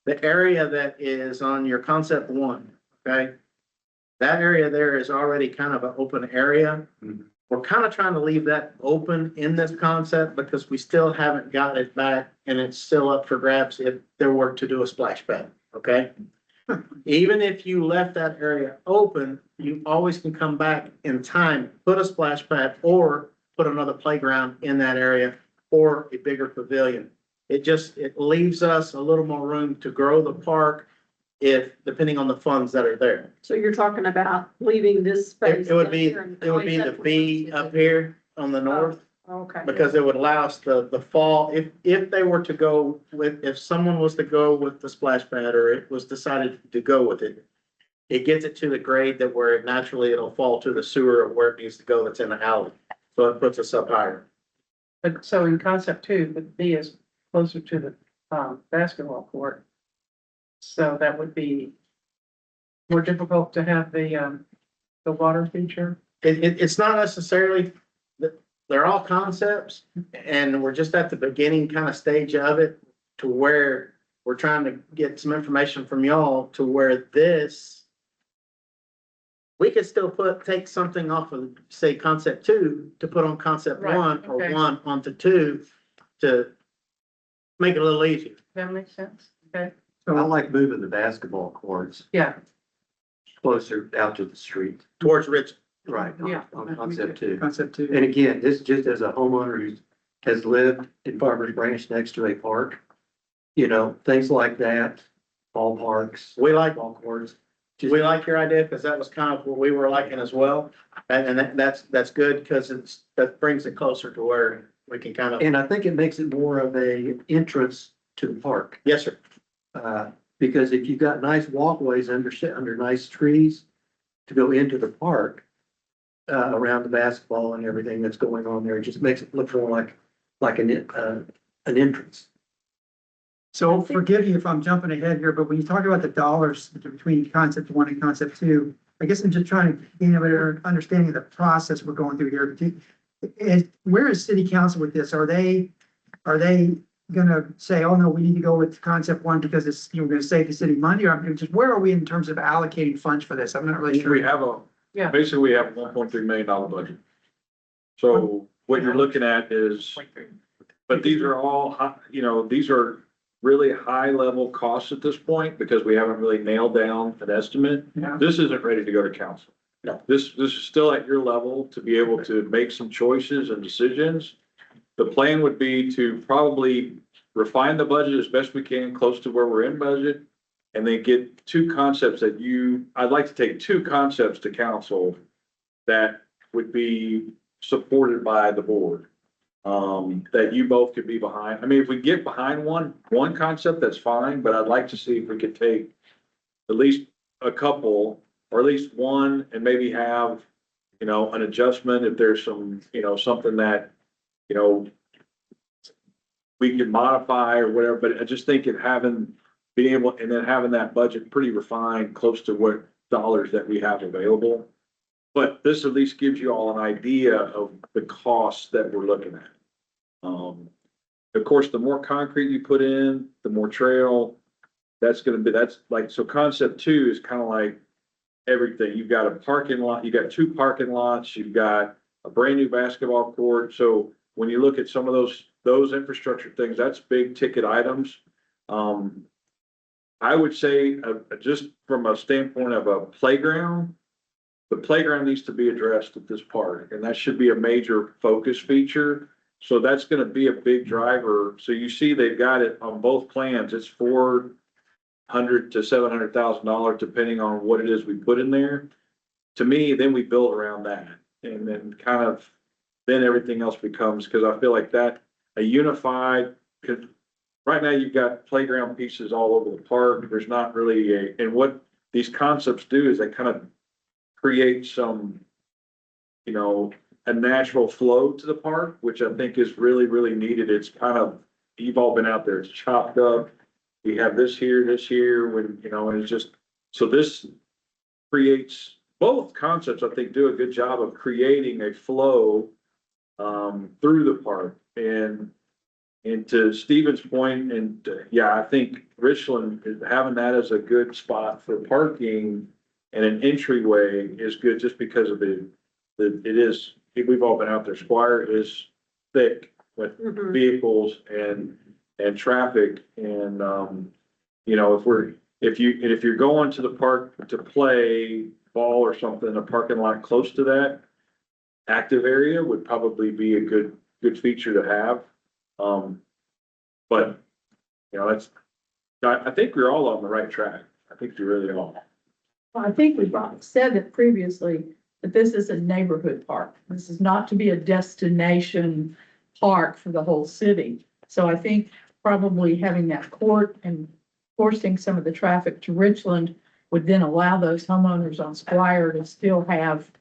The area that is on your concept 1, okay? That area there is already kind of an open area. Mhm. We're kind of trying to leave that open in this concept because we still haven't got it back, and it's still up for grabs if there were to do a splash pad, okay? Even if you left that area open, you always can come back in time, put a splash pad or put another playground in that area or a bigger pavilion. It leaves us a little more room to grow the park depending on the funds that are there. So you're talking about leaving this space. It would down be, here and it would be the concept B one. up here on the north. Okay. Because it would allow us the fall, if they were to go with, if someone was to go with the splash pad or it was decided to go with it, it gets it to the grade that where naturally it'll fall to the sewer of where it needs to go that's in the alley. So it puts us up higher. But so in concept two, the B is closer to the basketball court. So that would be more difficult to have the water feature. It's not necessarily, they're all concepts and we're just at the beginning kind of stage of it to where we're trying to get some information from y'all to where this we could still take something off of, say, concept 2 to put on concept Right, 1 or okay. 1 onto 2 to make it a little easier. That makes sense, okay, I like moving the basketball courts yeah, closer out to the street. Towards Rich. Right. Yeah. On concept 2. Concept two. And again, this just as a homeowner who has lived in Farmers Branch next to a park, you know, things like that, ballparks, We like, ball courts. Just- we like your idea because that was kind of what we were liking as well. And that's good because that brings it closer to where we can kind of, And I think it makes it more of a entrance to the park. yes, sir. Because if you've got nice walkways under nice trees to go into the park, around the basketball and everything that's going on there, it just makes it look more like an entrance. So forgive me if I'm jumping ahead here, but when you talk about the dollars between concept one and concept two, I guess I'm just trying to gain a better understanding of the process we're going through here. Where is city council with this? Are they gonna say, oh no, we need to go with concept one because it's, you know, gonna save the city money? Or just where are we in terms of allocating funds for this? I'm not really sure. We have Yeah. basically we have a $1.3 million budget. So what you're looking at is, but these are all, you know, these are really high level costs at this point because we haven't really nailed down an estimate. Yeah. This isn't ready to go to council. No. This is still at your level to be able to make some choices and decisions. The plan would be to probably refine the budget as best we can, close to where we're in budget. And then get two concepts I'd like to take two concepts to council that would be supported by the board. That you both could be behind. I mean, if we get behind one concept, that's fine, but I'd like to see if we could take at least a couple, or at least one, and maybe have, you know, an adjustment if there's some, you know, something that, you know, we can modify or whatever, but I just think being able, and then having that budget pretty refined, close to what dollars that we have available. But this at least gives you all an idea of the costs that we're looking at. Of course, the more concrete you put in, the more trail, that's like, so concept 2 is kind of like everything. You've got a parking lot, you got 2 parking lots, you've got a brand new basketball court. So when you look at some of those infrastructure things, that's big ticket items. I would say, just from a standpoint of a playground, the playground needs to be addressed at this park, and that should be a major focus feature. So that's gonna be a big driver. So you see they've got it on both plans. It's $400,000 to $700,000, depending on what it is we put in there. To me, then we build around that, and then then everything else becomes, because I feel like that, a unified, right now you've got playground pieces all over the park. There's not really and what these concepts do is they kind of create some, you know, a natural flow to the park, which I think is really, really needed. It's kind of, you've all been out there, it's chopped up. We have this here, when, you know, and it's just, so this creates, both concepts, I think, do a good job of creating a flow through the park. And to Stephen's point, and yeah, I think Richland, having that as a good spot for parking and an entryway is good, just because of it is, we've all been out there. Squire is thick with vehicles and traffic, and you know, if you're going to the park to play ball or something, a parking lot close to that active area would probably be a good feature to have. But you know, I think we're all on the right track. I think we really are. I think we've said it previously, that this is a neighborhood park. This is not to be a destination park for the whole city. So I think probably having that court and forcing some of the traffic to Richland would then allow those homeowners on Squire to still have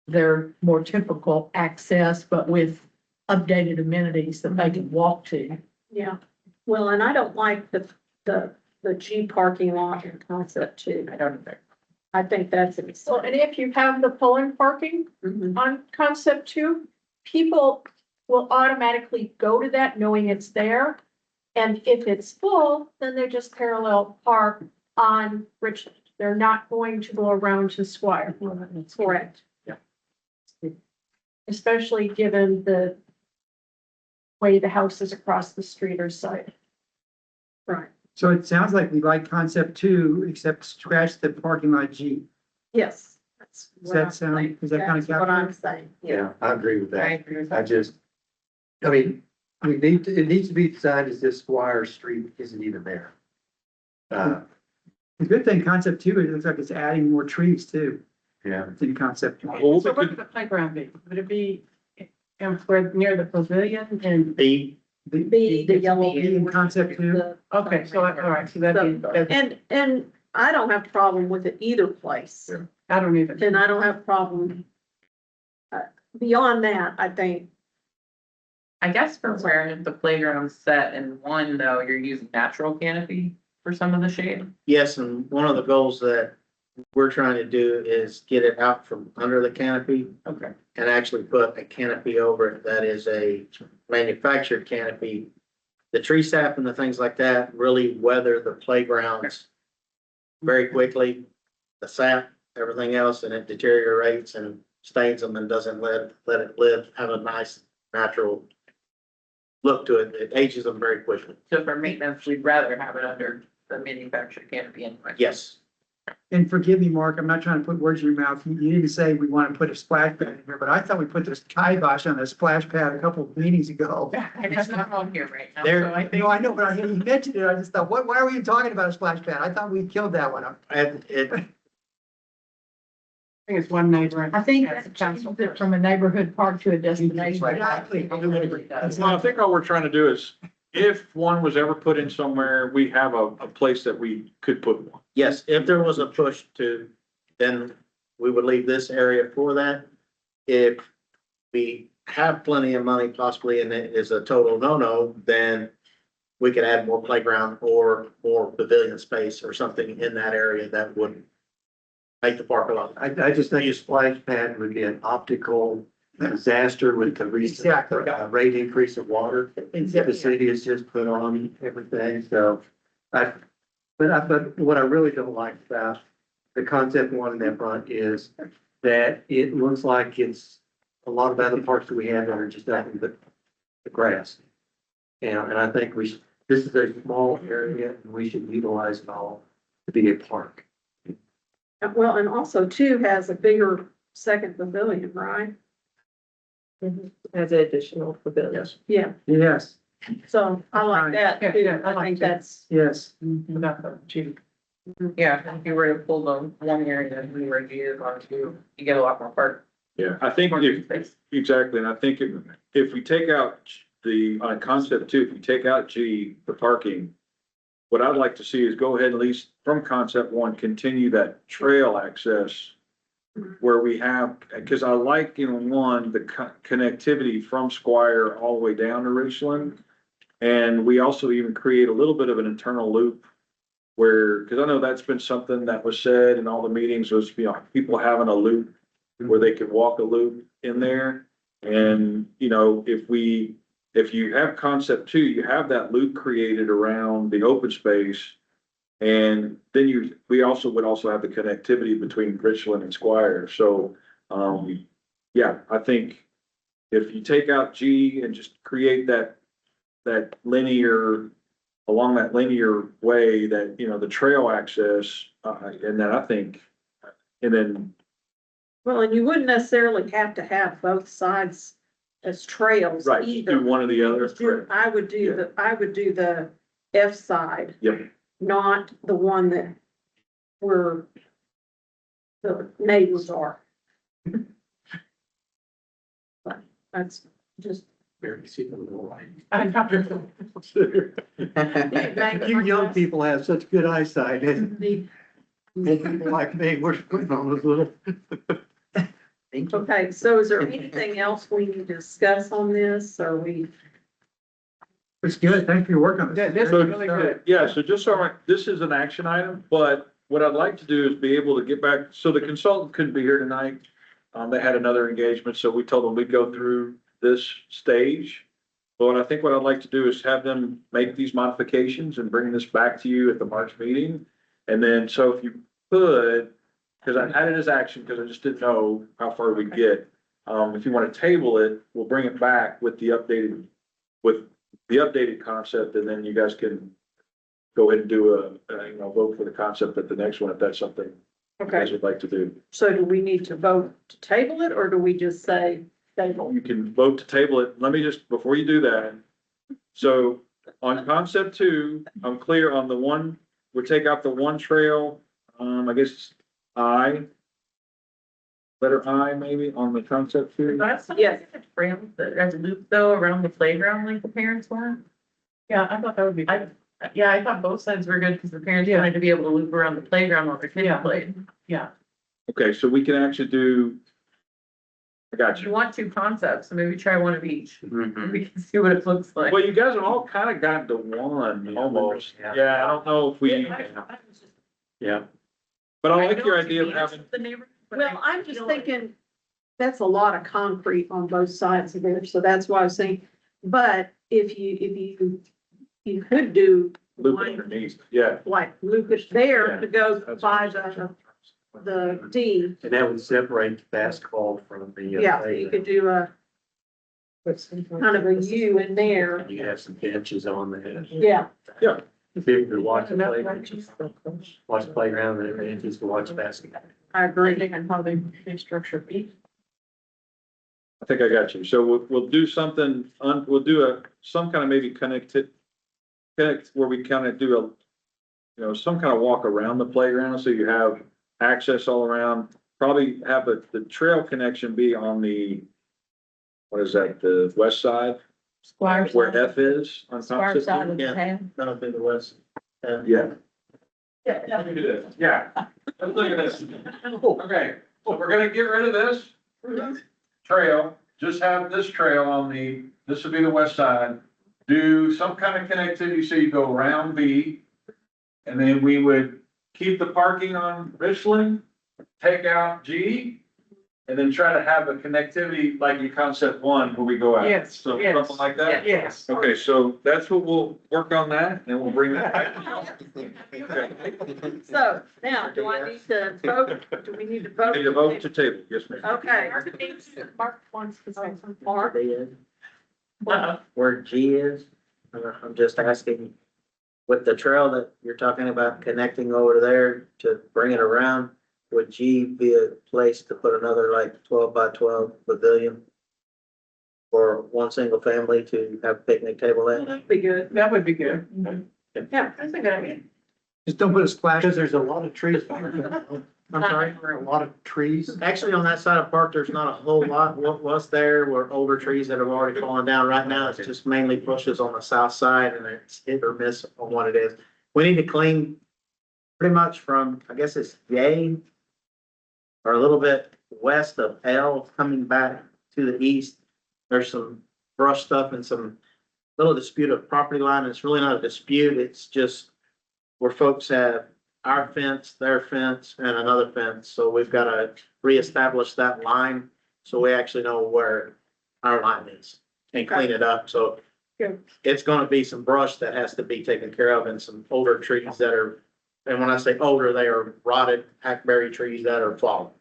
their more typical access, but with updated amenities that they can walk to. Yeah, well, and I don't like the G parking lot in concept 2. I don't know. I think that's Well, and if you have the pull-in parking on concept 2, people will automatically go to that knowing it's there. And if it's full, then they just parallel park on Richland. They're not going to go around to Squire. Correct. Especially given the way the houses across the street are sited. Right. So it sounds like we like concept two, except scratch the parking lot G. Yes. That's Does what I'm that sound, saying. is that kind of That's what I'm captured? saying. Yeah, I agree with I that. agree with I that. just, I mean, it needs to be designed as if Squire Street isn't even there. The good thing, concept two, it looks like it's adding more trees too, Yeah. in concept. two. Well, So where would the playground be? Would it be where near the pavilion and, B, The yellow. B in concept two? The- okay, so, all right, so that'd be, And I don't have a problem with it either place. Yeah. I don't even. And I don't have a problem. Beyond that, I think, I guess for where the playground's set in one though, you're using natural canopy for some of the shade. yes, and one of the goals that we're trying to do is get it out from under the canopy Okay. and actually put a canopy over it that is a manufactured canopy. The tree sap and the things like that really weather the playgrounds very quickly. The sap, everything else, and it deteriorates and stains them and doesn't let it live, have a nice natural look to it. It ages them very quickly. So for maintenance, we'd rather have it under the manufactured canopy anyway. Yes. And forgive me, Mark, I'm not trying to put words in your mouth. You didn't say we want to put a splash pad in here, but I thought we put this kibosh on a splash pad a couple of meetings ago. It's not on here right now, There- so I think. No, I know, but I, you mentioned it, I just thought, why are we even talking about a splash pad? I thought we killed that one. And it, I think it's one neighbor. I think That's that the council. changes it from a neighborhood park to a destination. Exactly. Well, I think all we're trying to do is, if one was ever put in somewhere, we have a place that we could put one. yes, if there was a push to, then we would leave this area for that. If we have plenty of money possibly and it is a total no-no, then we could add more playground or more pavilion space or something in that area that would make the park a lot. I just think a splash pad would be an optical disaster with the recent Exactly. rate increase of water. The city has just put on everything, so but what I really don't like about the concept one in that front is that it looks like it's a lot of other parks that we have that are just nothing but the grass. And I think this is a small area and we should utilize it all to be a park. well, and also two has a bigger second pavilion, right? As an additional pavilion. Yes. Yeah, Yes, so I like that Yeah, too. yeah, I I like think that. that's, yes. Without the cheap. Yeah, if you were to pull the one area and we were to use on two, you get a lot more park. Yeah, I think parking if, space. exactly, and I think if we take out on concept two, if you take out G, the parking, what I'd like to see is go ahead and at least from concept one, continue that trail access where we have, because I like, one, the connectivity from Squire all the way down to Richland. And we also even create a little bit of an internal loop where, because I know that's been something that was said in all the meetings was, people having a loop where they could walk a loop in there. And, if you have concept two, you have that loop created around the open space. And then we also would also have the connectivity between Richland and Squire. So, yeah, I think if you take out G and just create that linear, along that linear way that, the trail access, and then I think, and then, well, and you wouldn't necessarily have to have both sides as trails right, just either. do one or the other. I would do the F side. Yep. Not the one that where the neighbors are. But that's just. Barely see the little light. I know. You young people have such good eyesight, and people like me, we're putting on those little. Okay, so is there anything else we need to discuss on this, or we? It's good. Thanks for your work on Yeah, this. this is really good. Yeah, so just so this is an action item, but what I'd like to do is be able to get back, so the consultant couldn't be here tonight. They had another engagement, so we told them we'd go through this stage. But I think what I'd like to do is have them make these modifications and bring this back to you at the March meeting. And then, so if you could, because I added as action, because I just didn't know how far we'd get. If you want to table it, we'll bring it back with the updated concept, and then you guys can go ahead and do vote for the concept at the next one, if that's something you guys Okay, would like to do. so do we need to vote to table it, or do we just say table? You can vote to table it. Let me just, before you do that. So on concept 2, I'm clear on the one, we take out the one trail, I guess I. Letter I maybe on the concept 2. That's something Yes. that's trail, as a loop though, around the playground like the parents want. Yeah, I thought that would be. I, yeah, I thought both sides were good because the parents Yeah. wanted to be able to loop around the playground while their kids Yeah. played. Yeah, Okay, so we can actually do. I got You you. want 2 concepts, so maybe try one of each. Mhm. We can see what it looks like. Well, you guys have all kind of gotten to one almost. Yeah. Yeah, I don't know if we, Yeah. but I I like know your what you idea of mean, having, the neighborhood, but Well, I I'm just feel like- thinking, that's a lot of concrete on both sides of there, so that's why I was saying, but if you could do loop one, underneath, yeah. like Lucas there to go That's- by the D, And that would separate basketball from the. yeah, you could do a kind of a U in there, You have some benches on there. yeah. People could watch the playground, watch the playground, and benches to watch basketball. I agree. and how they structure it. I think I got you. So we'll do something, we'll do some kind of maybe connect where we kind of do some kind of walk around the playground, so you have access all around. Probably have the trail connection be on the, what is that, the west side, Squire where side, F is on squire concept side two? of the Yeah. town. None of the west. Yeah. Yeah, let me do this. Yeah, let's look at this. Okay, so we're gonna get rid of this trail, just have this trail on this would be the west side. Do some kind of connectivity, so you go around B. And then we would keep the parking on Richland, take out G. And then try to have a connectivity like your concept 1 where we go out. Yes, So yes. something like that? Yes. Okay, so that's what we'll work on that, and we'll bring that back. So now, do I need to vote? Do we need to vote? Need a vote to table, yes, ma'am. Okay. Mark wants to say something. Mark, Where G is, I'm just asking, with the trail that you're talking about connecting over there to bring it around, would G be a place to put another like 12 by 12 pavilion? For one single family to have a picnic table at? that'd be good. That would be good. Yeah. That's a good idea. Just don't put a splash. Because there's a lot of trees. I'm sorry, a lot of trees. Actually, on that side of the park, there's not a whole lot. What was there were older trees that have already fallen down. Right now, it's just mainly bushes on the south side and it's hit or miss on what it is. We need to clean pretty much from, I guess it's J or a little bit west of L coming back to the east. There's some brush stuff and some little dispute of property line. It's really not a dispute. It's just where folks have our fence, their fence, and another fence. So we've got to reestablish that line so we actually know where our line is and clean it up. So Good. it's going to be some brush that has to be taken care of and some older trees that are, and when I say older, they are rotted hackberry trees that are falling.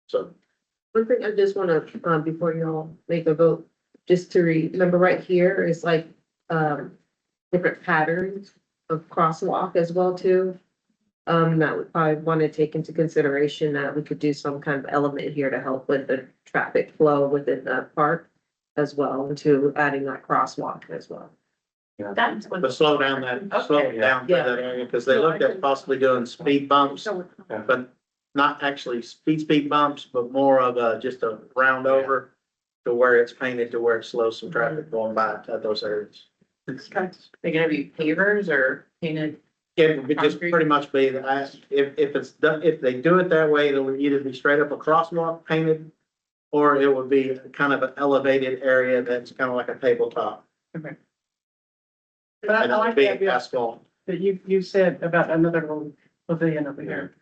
So One thing I just wanna, before y'all make a vote, just to remember right here is like, different patterns of crosswalk as well too. That we probably wanna take into consideration that we could do some kind of element here to help with the traffic flow within the park as well, and to adding that crosswalk as well. That's what. but slow down Okay. that area, because they looked at possibly doing speed bumps, but not actually speed bumps, but more of just a round over to where it's painted to where it slows some traffic going by at those areas. They're gonna be pavers or painted? It would just Concrete. pretty much be that if it's done, if they do it that way, it'll either be straight up a crosswalk painted, or it would be kind of an elevated area that's kind of like a tabletop. But I And it like would be the idea asphalt. that you said about another little pavilion over here.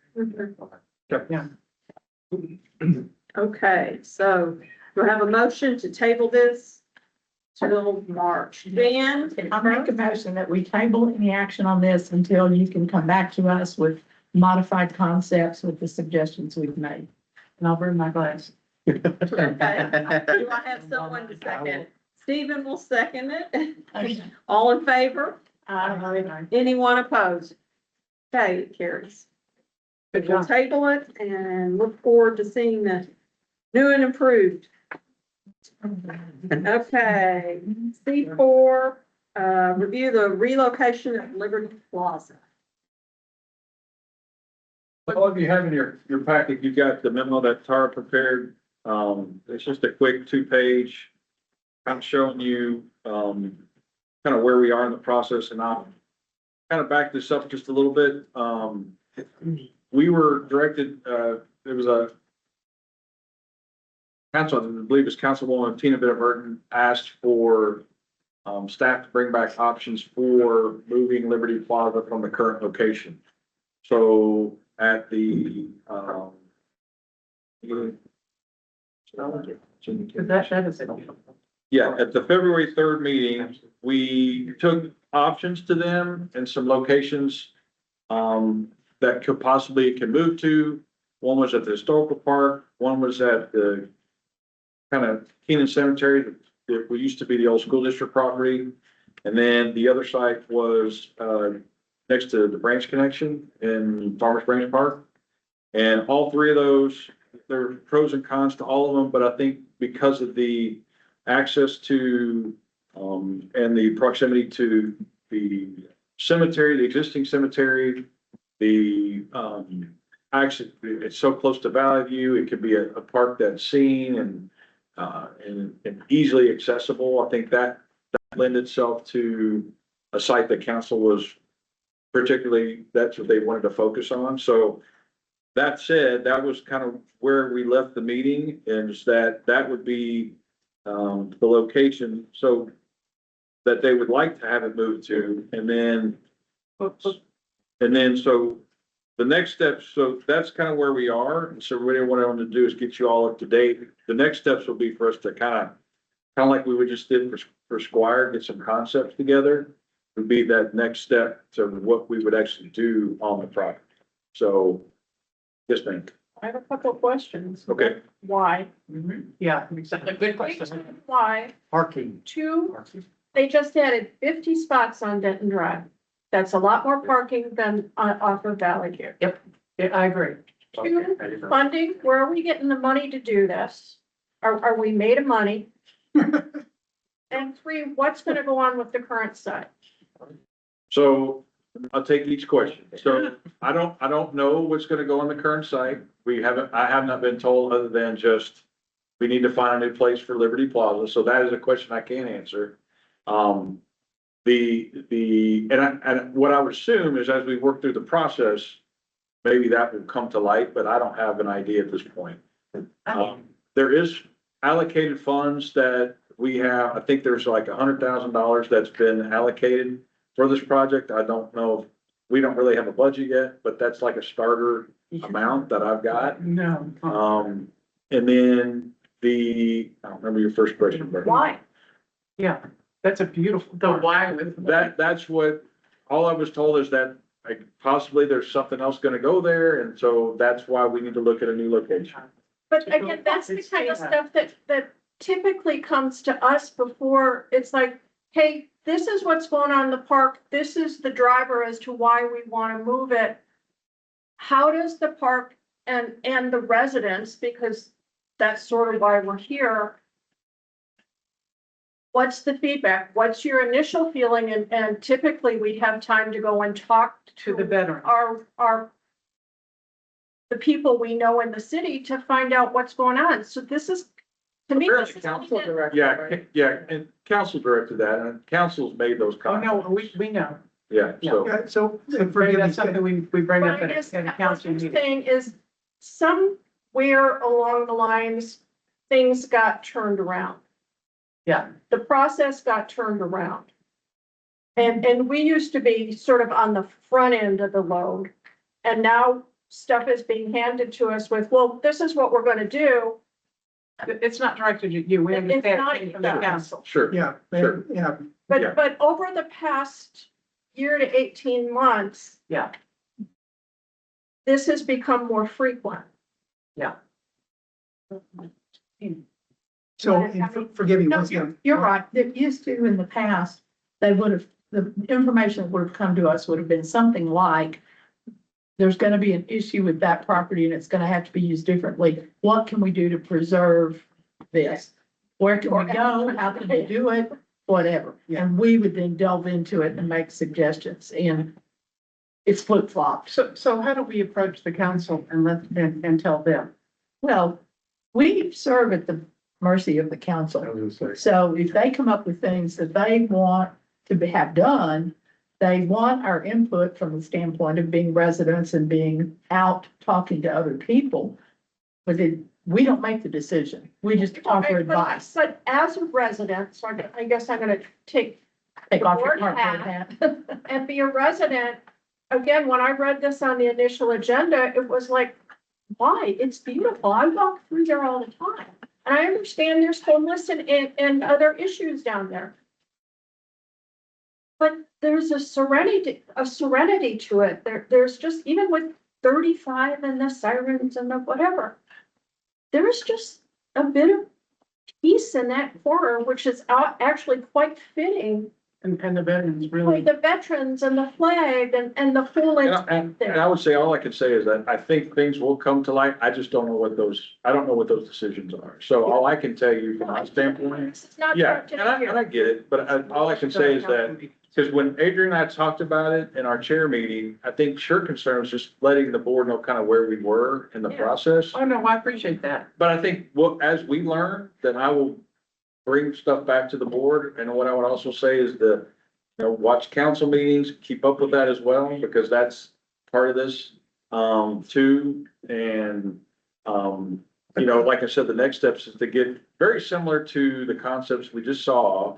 Yeah. Okay, so do I have a motion to table this till March? Dan? I make a motion that we table any action on this until you can come back to us with modified concepts with the suggestions we've made. And I'll bring my glass. Okay. Do I have someone to second? Stephen will second it. All in favor? Anyone opposed? Okay, it carries. Good We'll job. table it and look forward to seeing the new and improved. Okay, C4, review the relocation of Liberty Plaza. All of you have in your packet, you've got the memo that Tara prepared. It's just a quick 2-page. I'm showing you, kind of where we are in the process, and I'll kind of back this up just a little bit. We were directed, there was a council, I believe it's Councilwoman Tina Bennett Burton, asked for staff to bring back options for moving Liberty Plaza from the current location. So at the, That is it. yeah, at the February 3rd meeting, we took options to them and some locations that could possibly can move to. One was at the historical park, one was at the kind of Keenan Cemetery, that used to be the old school district property. And then the other site was next to the Branch Connection in Farmers Branch Park. And all three of those, there are pros and cons to all of them, but I think because of the access to and the proximity to the cemetery, the existing cemetery, the actually, it's so close to Valley View, it could be a park that's seen and easily accessible. I think that lend itself to a site that council was particularly, that's what they wanted to focus on. So that said, that was kind of where we left the meeting, and is that would be the location, so that they would like to have it moved to, and then so the next steps, so that's kind of where we are. And so really what I want to do is get you all up to date. The next steps will be for us to kind of like we just did for Squire, get some concepts together, would be that next step to what we would actually do on the project. So, yes, ma'am. I have a couple of questions. Okay. Why? Yeah, exactly. Good question. Why? Parking. Two, they just added 50 spots on Denton Drive. That's a lot more parking than off of Valley View. Yeah, I agree. Two, funding, where are we getting the money to do this? Are we made of money? And three, what's gonna go on with the current site? So I'll take each question. So I don't know what's gonna go on the current site. I have not been told other than just, we need to find a new place for Liberty Plaza. So that is a question I can't answer. And what I would assume is as we work through the process, maybe that will come to light, but I don't have an idea at this point. There is allocated funds that we have. I think there's like $100,000 that's been allocated for this project. I don't know, we don't really have a budget yet, but that's like a starter amount that I've got. No. And then I don't remember your first question, but Why? Yeah, that's a beautiful. The why with. that's what, all I was told is that like possibly there's something else gonna go there, and so that's why we need to look at a new location. But again, that's the kind of stuff that typically comes to us before it's like, hey, this is what's going on in the park. This is the driver as to why we want to move it. How does the park and the residents, because that's sort of why we're here. What's the feedback? What's your initial feeling? And typically we have time to go and talk To the veteran. the people we know in the city to find out what's going on. So this is, to me, this is. Yeah, and council directed that, and council's made those Oh, comments. no, we know. Yeah, so, Yeah, so, and Maybe forgive that's me, something we bring up But I at guess a what council you're meeting. saying is somewhere along the lines, things got turned around. Yeah. The process got turned around. And we used to be sort of on the front end of the load. And now stuff is being handed to us with, well, this is what we're gonna do. It's not directed at you. We It's understand not- it came from the council. sure. yeah, Sure. yeah, Yeah. But over the past year to 18 months. Yeah. this has become more frequent. So, and forgive me, No, once again. you're right. It used to in the past, they would have, the information that would have come to us would have been something like, there's gonna be an issue with that property and it's gonna have to be used differently. What can we do to preserve this? Where can we go? How can we do it? Whatever. And we would then delve into it and make suggestions, and it's flip flopped. So how do we approach the council and and tell them? Well, we serve at the mercy of the council. I was gonna say, So if they come up with things that they want have done, they want our input from the standpoint of being residents and being out talking to other people. But we don't make the decision. We just offer advice. But as a resident, so I guess I'm gonna take Take off your board cardboard hat. hat. and be a resident. Again, when I read this on the initial agenda, it was like, why? It's beautiful. I walk through there all the time. And I understand there's homeless and other issues down there. But there's a serenity to it. There's just, even with 35 and the sirens and the whatever, there is just a bit of peace in that corner, which is actually quite fitting And the veterans with really, the veterans and the flag and the full intent And I there. would say, all I can say is that I think things will come to light. I just don't know what those, I don't know what those decisions are. So all I can tell you from my standpoint, This is not yeah, directed and at you. I get it, but all I can say is that, because when Adrian and I talked about it in our chair meeting, I think her concern was just letting the board know kind of where we were in the Yeah. process. oh no, I appreciate that. But I think, as we learn, then I will bring stuff back to the board. And what I would also say is watch council meetings, keep up with that as well, because that's part of this, too. And, like I said, the next steps is to get very similar to the concepts we just saw.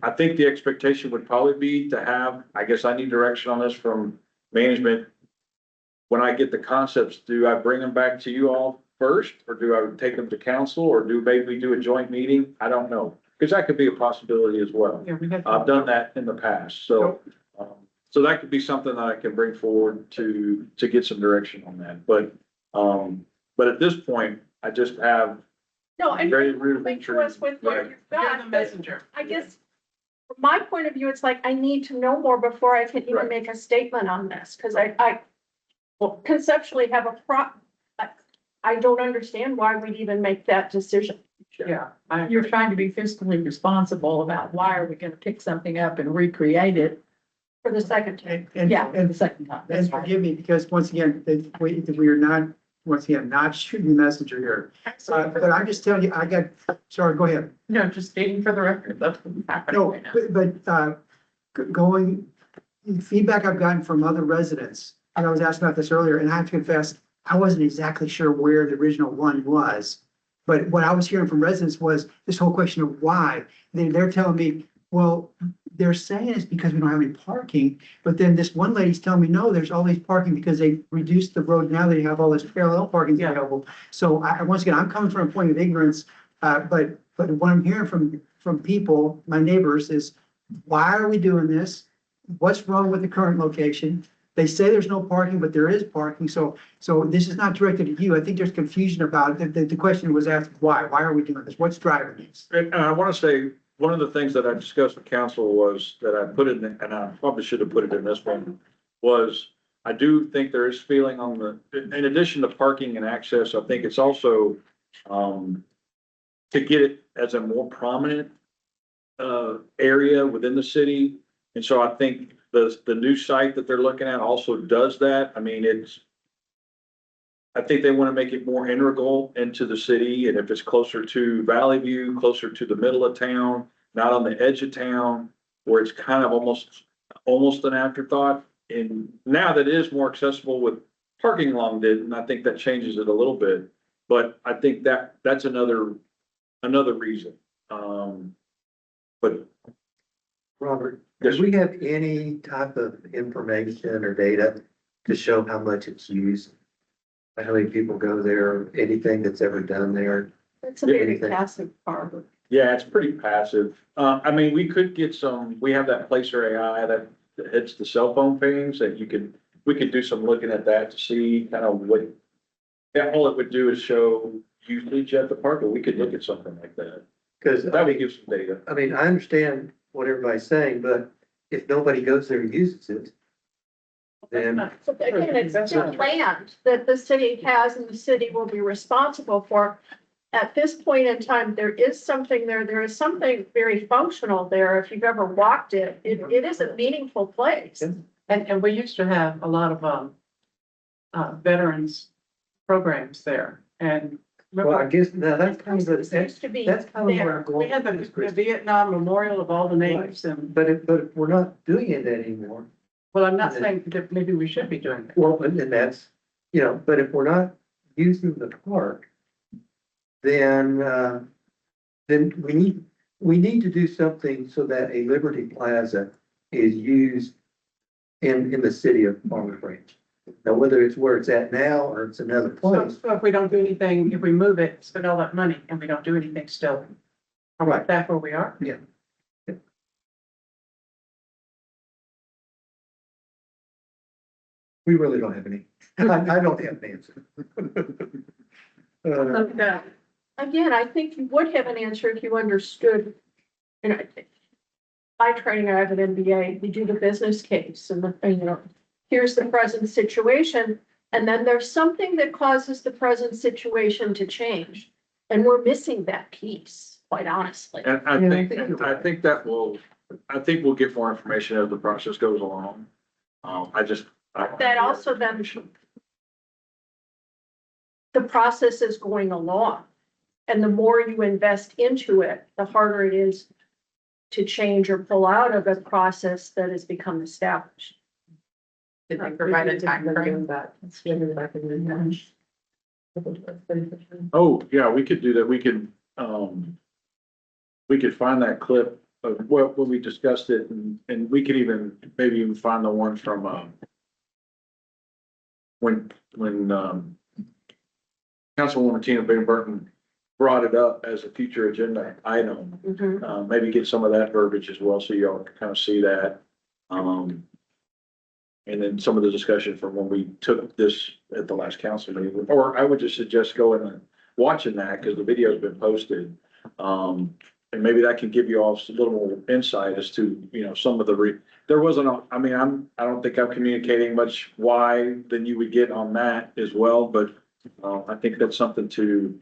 I think the expectation would probably be to have, I guess I need direction on this from management. When I get the concepts, do I bring them back to you all first, or do I take them to council, or do maybe do a joint meeting? I don't know, because that could be a possibility as well. Yeah, we had. I've done that in the past, so that could be something that I can bring forward to get some direction on that. But at this point, I just have No, and very you're rudimentary. to us with what like, you've You're the got, but messenger. I guess from my point of view, it's like, I need to know more before I can even Right. make a statement on this, because I conceptually have I don't understand why we'd even make that decision. Yeah. You're trying to be fiscally responsible about why are we gonna pick something up and recreate it? For the second time. Yeah, And the second time. And That's right. forgive me, because once again, we are not, once again, not shooting the messenger here. But I'm just telling you, sorry, go ahead. No, just stating for the record, that's what's happening No, right now. going, feedback I've gotten from other residents, and I was asked about this earlier, and I have to confess, I wasn't exactly sure where the original one was. But what I was hearing from residents was this whole question of why. They're telling me, well, they're saying it's because we don't have any parking. But then this one lady's telling me, no, there's always parking because they reduced the road. Now they have all this parallel parking Yeah. available. So once again, I'm coming from a point of ignorance. But what I'm hearing from people, my neighbors, is why are we doing this? What's wrong with the current location? They say there's no parking, but there is parking. So this is not directed at you. I think there's confusion about it. The question was asked, why? Why are we doing this? What's driving this? And I want to say, one of the things that I discussed with council was that I put it in, and I probably should have put it in this one, was I do think there is feeling in addition to parking and access, I think it's also, to get it as a more prominent, area within the city. And so I think the new site that they're looking at also does that. I mean, I think they want to make it more integral into the city, and if it's closer to Valley View, closer to the middle of town, not on the edge of town, where it's kind of almost an afterthought. And now that it is more accessible with parking along it, and I think that changes it a little bit. But I think that's another reason. But Robert, Yes, do we have any type of information or data to show how much it's used? How many people go there, anything that's ever done there? It's a very Anything. passive part. yeah, it's pretty passive. I mean, we could get we have that Placer AI that that hits the cell phone pings, that we could do some looking at that to see kind of what. Yeah, all it would do is show usage at the park, but we could look at something like that. Cause That would give some data. I mean, I understand what everybody's saying, but if nobody goes there and uses it, then So again, it's still land that the city has and the city will be responsible for. At this point in time, there is something there, there is something very functional there. If you've ever walked it, it is a meaningful place. And we used to have a lot of, veterans programs there and. well, I guess now that's kind of, It seems to be that's kind of where there. I'm going. We had with this, the Chris. Vietnam Memorial of all the names and, But if we're not doing it anymore, well, I'm not saying that maybe we should be doing that. well, and that's, you know, but if we're not using the park, then we need to do something so that a Liberty Plaza is used in the city of Farmers Branch. Now, whether it's where it's at now or it's another So place, so if we don't do anything, if we move it, spend all that money and we don't do anything still, are we Right. back where we are? Yeah. we really don't have any. I don't have an answer. Okay. Again, I think you would have an answer if you understood, you know, by training, I have an MBA, we do the business case and here's the present situation. And then there's something that causes the present situation to change. And we're missing that piece, quite honestly. And I think we'll get more information as the process goes along. That also then the process is going along. And the more you invest into it, the harder it is to change or pull out of a process that has become established. Did they provide a time frame? Oh, yeah, we could do that. We could find that clip of when we discussed it and we could maybe even find the one from, when Councilwoman Tina Van Burton brought it up as a future agenda item. Maybe get some of that verbiage as well, so y'all can kind of see that. And then some of the discussion from when we took this at the last council meeting, or I would just suggest going and watching that, because the video's been posted. And maybe that can give you all a little more insight as to, you know, some of there wasn't, I don't think I'm communicating much why than you would get on that as well, but I think that's something to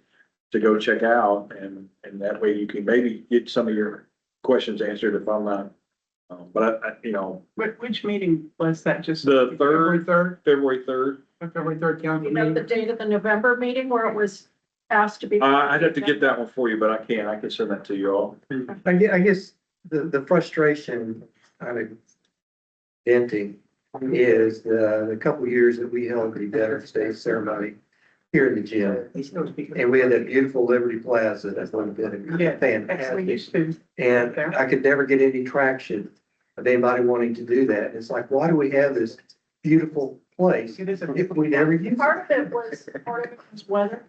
go check out, and that way you can maybe get some of your questions answered if I'm not. But you know. Which meeting was that? Just The February third, February 3rd. February 3rd council You know, the meeting. date of the November meeting where it was asked to be. I'd have to get that one for you, but I can send that to you all. I guess the frustration kind of venting is the couple of years that we held the Veterans Day ceremony here in the gym. And we had that beautiful Liberty Plaza that would have been Yeah, as we fantastic. used to. And I could never get any traction of anybody wanting to do that. It's like, why do we have this beautiful place It is a if we never use it? Part of it was weather.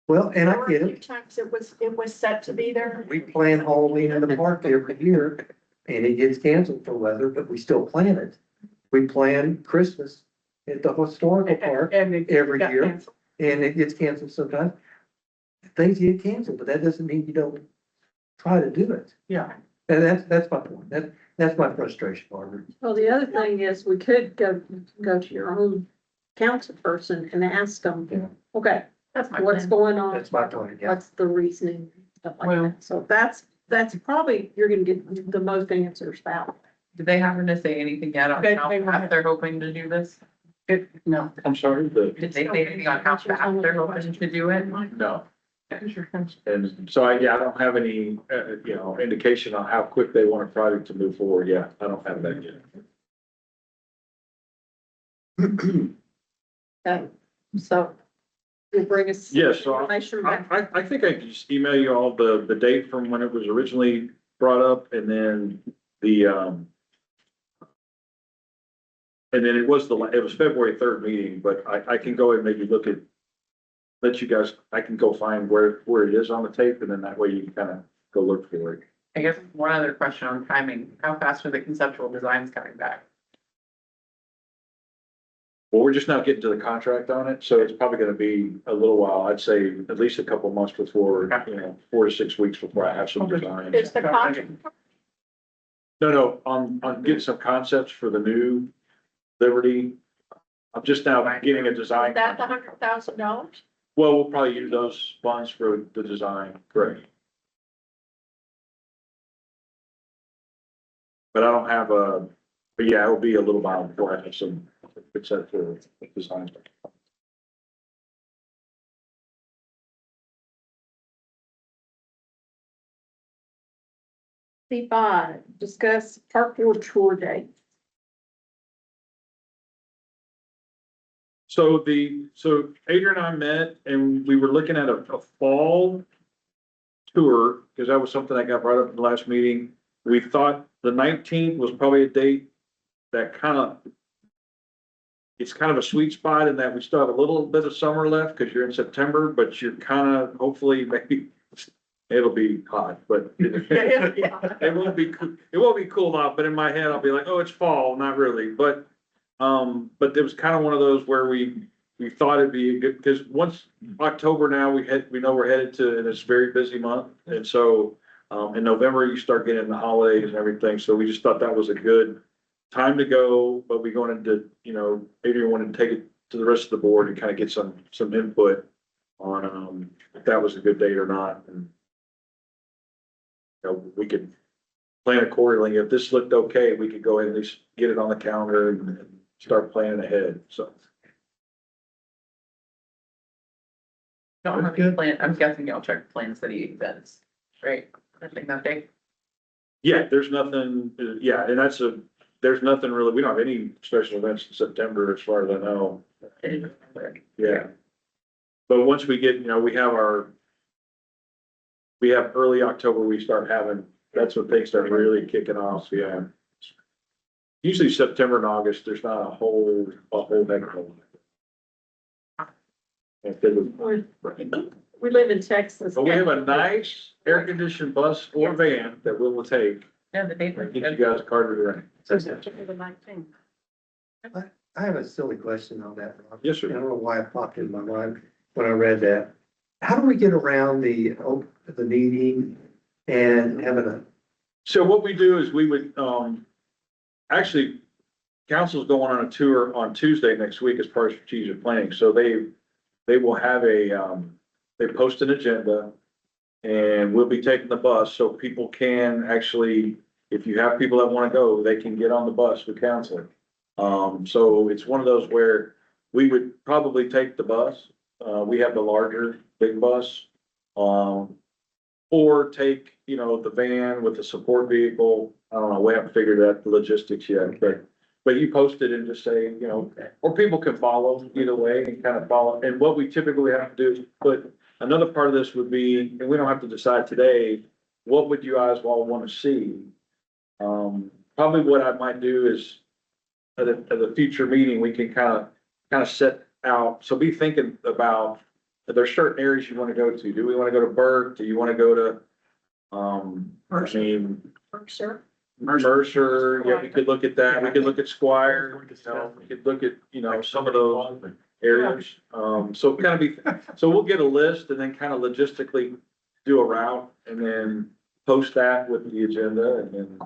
Well, and There I were get a it. few times it was set to be there. We plan Halloween in the park every year and it gets canceled for weather, but we still plan it. We plan Christmas at the historical park And it every got year. canceled. and it gets canceled sometimes. Things get canceled, but that doesn't mean you don't try to do it. Yeah. And that's my point. That's my frustration, Margaret. Well, the other thing is we could go to your own council person and ask Yeah. them, okay, That's my what's plan. going on? That's my point, yeah. What's the reasoning, stuff like Well- that. So that's probably, you're gonna get the most answers out. Did they happen to say anything yet on They- how they fast they're hoping to do this? No. I'm sorry, Did they say anything on how fast they're hoping to do it? no. And so I don't have any, indication on how quick they want a project to move forward. Yeah, I don't have that yet. Okay, so you'll bring us. Yes, so Information back. I think I can just email you all the date from when it was originally brought up and then and then it was February 3rd meeting, but I can go and maybe let you guys, I can go find where it is on the tape and then that way you can kind of go look for it. I guess one other question on timing, how fast are the conceptual designs coming back? Well, we're just now getting to the contract on it, so it's probably gonna be a little while. I'd say at least a couple months before, 4 to 6 weeks before I have some designs. Is the contract, No, on getting some concepts for the new Liberty. I'm just now getting a design. is that the $100,000? Well, we'll probably use those funds for the design, correct. But I don't have but yeah, it'll be a little while before I have some, good set for designs. C5, discuss park board tour date. So Adrian and I met and we were looking at a fall tour, because that was something that got brought up in the last meeting. We thought the 19th was probably a date that it's kind of a sweet spot in that we still have a little bit of summer left because you're in September, but you're kind of, hopefully, maybe it'll be hot, but it won't be cool out, but in my head, I'll be like, oh, it's fall, not really, but it was kind of one of those where we thought it'd be good, because once October now, we know we're headed to, and it's a very busy month, and so in November, you start getting the holidays and everything, so we just thought that was a good time to go, but we wanted to, Adrian wanted to take it to the rest of the board and kind of get some input on if that was a good date or not, and we could plan accordingly. If this looked okay, we could go ahead and at least get it on the calendar and start planning ahead, so. Don't have any plan, I'm guessing y'all check Plan City events, right? I think that day. Yeah, there's nothing, and there's nothing really, we don't have any special events in September as far as I know. Yeah. But once we get, we have early October, we start having, that's when things start really kicking off, yeah. Usually September and August, there's not a whole heck of a lot. We live in Texas. But we have a nice air-conditioned bus or van that we will take, Yeah, the date. and get you guys carted around. So September the 19th. I have a silly question on that, Rob. Yes, I sir. don't know why it popped in my mind when I read that. How do we get around the meeting and having a, So what we do is we would, actually, council's going on a tour on Tuesday next week as part of strategic planning, so they will have they post an agenda. And we'll be taking the bus, so people can actually, if you have people that wanna go, they can get on the bus with council. So it's one of those where we would probably take the bus, we have the larger, big bus. Or take, the van with the support vehicle, I don't know, we haven't figured out the logistics yet, but you post it and just say, or people can follow either way and kind of follow, and what we typically have to do is put. Another part of this would be, and we don't have to decide today, what would you guys all want to see? Probably what I might do is at a future meeting, we can kind of set out, so be thinking about, if there's certain areas you want to go to. Do we want to go to Burke? Do you want to go to, Mercer? Yeah, we could look at that. We could look at Squire, we could look at, some of those areas. So we'll get a list and then kind of logistically do a route and then post that with the agenda and then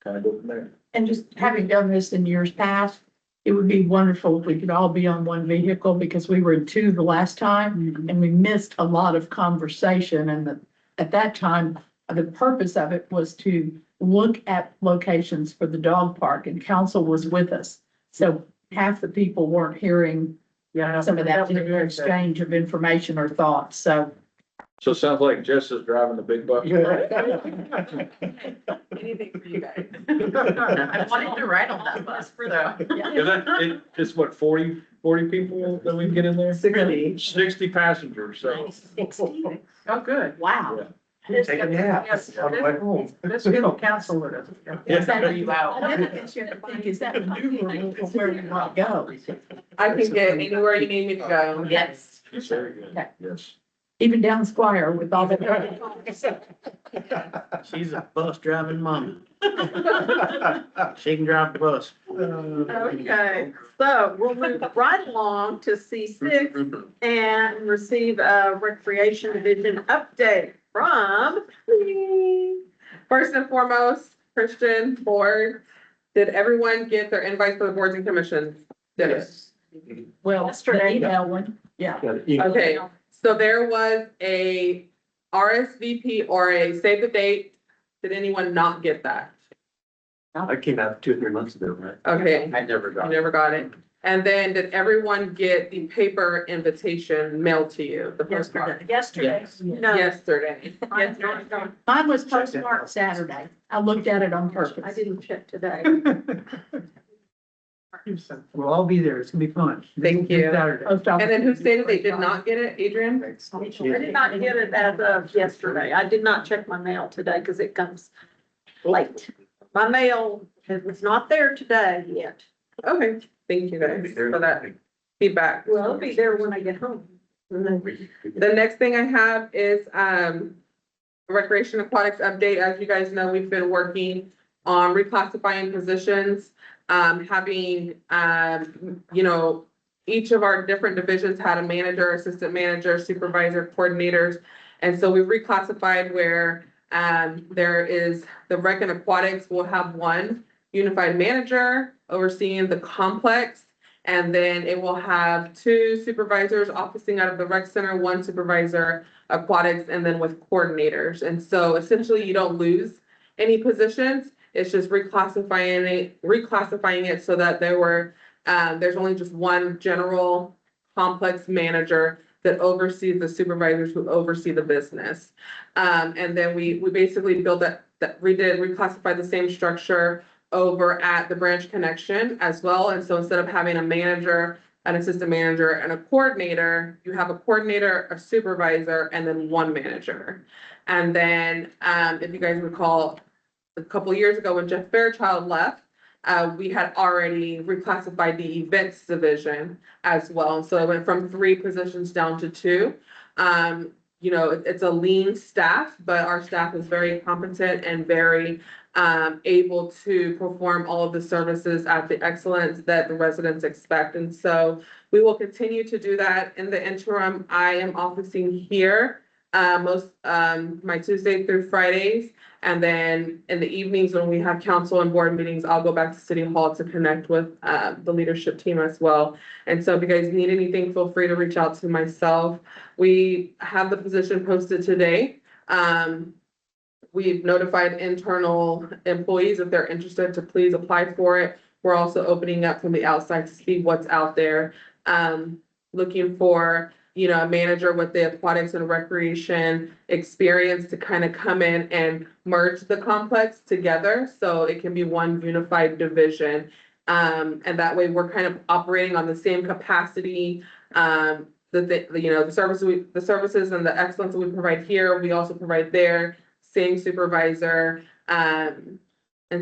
kind of go from there. And just having done this in years past, it would be wonderful if we could all be on one vehicle because we were in two the last time and we missed a lot of conversation. And at that time, the purpose of it was to look at locations for the dog park and council was with us. So half the people weren't hearing some of that exchange of information or thoughts. So So it sounds like Jess is driving the big bus. Anything for you guys. I wanted to ride on that bus for the. It's what, 40 people that we can get in there? 60 passengers, so. 60. Oh, good. Wow. Yeah. take a nap on the way home? This is council with us. is that, Are you out? I think, is that maneuverable for where we want to go? I can get anywhere you need me to go. Yes. It's very good, Okay. yes. even down Squire with all the. She's a bus driving mama. She can drive the bus. Okay, so we'll move right along to C6 and receive a recreation division update from. First and foremost, Christian board, did everyone get their invites for the boards and commissions? Dennis? Well, the email one, yeah. Okay, so there was a RSVP or a save the date. Did anyone not get that? I came out 2 or 3 months ago, right? Okay, I never you got it. never got it. And then did everyone get the paper invitation mailed to you? The postcard? Yesterday. No. Yesterday. Mine was postmarked Saturday. I looked at it on purpose. I didn't check today. We'll all be there. It's gonna be fun. Thank you. Saturday. And then who stated they did not get it, Adrian? I did not get it as of yesterday. I did not check my mail today because it comes late. My mail was not there today yet. Okay, thank you guys for that feedback. Well, it'll be there when I get home. The next thing I have is, recreation aquatics update. As you guys know, we've been working on reclassifying positions. Having, you know, each of our different divisions had a manager, assistant manager, supervisor, coordinators. And so we reclassified where, there is the rec and aquatics will have one unified manager overseeing the complex. And then it will have 2 supervisors officing out of the rec center, 1 supervisor aquatics, and then with coordinators. And so essentially you don't lose any positions. It's just reclassifying it so that there's only just one general complex manager that oversees the supervisors who oversee the business. And then we basically built reclassify the same structure over at the branch connection as well. And so instead of having a manager, an assistant manager, and a coordinator, you have a coordinator, a supervisor, and then 1 manager. And then, if you guys recall, a couple of years ago when Jeff Fairchild left, we had already reclassified the events division as well. And so it went from 3 positions down to 2. You know, it's a lean staff, but our staff is very competent and very able to perform all of the services at the excellence that the residents expect. And so we will continue to do that. In the interim, I am officing here my Tuesday through Fridays. And then in the evenings when we have council and board meetings, I'll go back to City Hall to connect with the leadership team as well. And so if you guys need anything, feel free to reach out to myself. We have the position posted today. We've notified internal employees if they're interested to please apply for it. We're also opening up from the outside to see what's out there. Looking for, you know, a manager with the aquatics and recreation experience to kind of come in and merge the complex together so it can be one unified division. And that way we're kind of operating on the same capacity. The services and the excellence that we provide here, we also provide there, same supervisor. And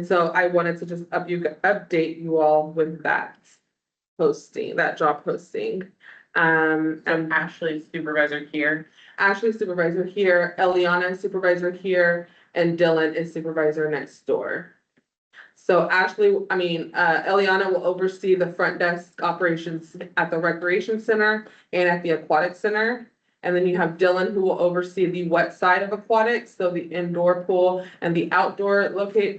so I wanted to just update you all with that job posting. And Ashley's supervisor here. Ashley's supervisor here, Eliana is supervisor here, and Dylan is supervisor next door. So Eliana will oversee the front desk operations at the recreation center and at the aquatic center. And then you have Dylan who will oversee the wet side of aquatics, so the indoor pool and the outdoor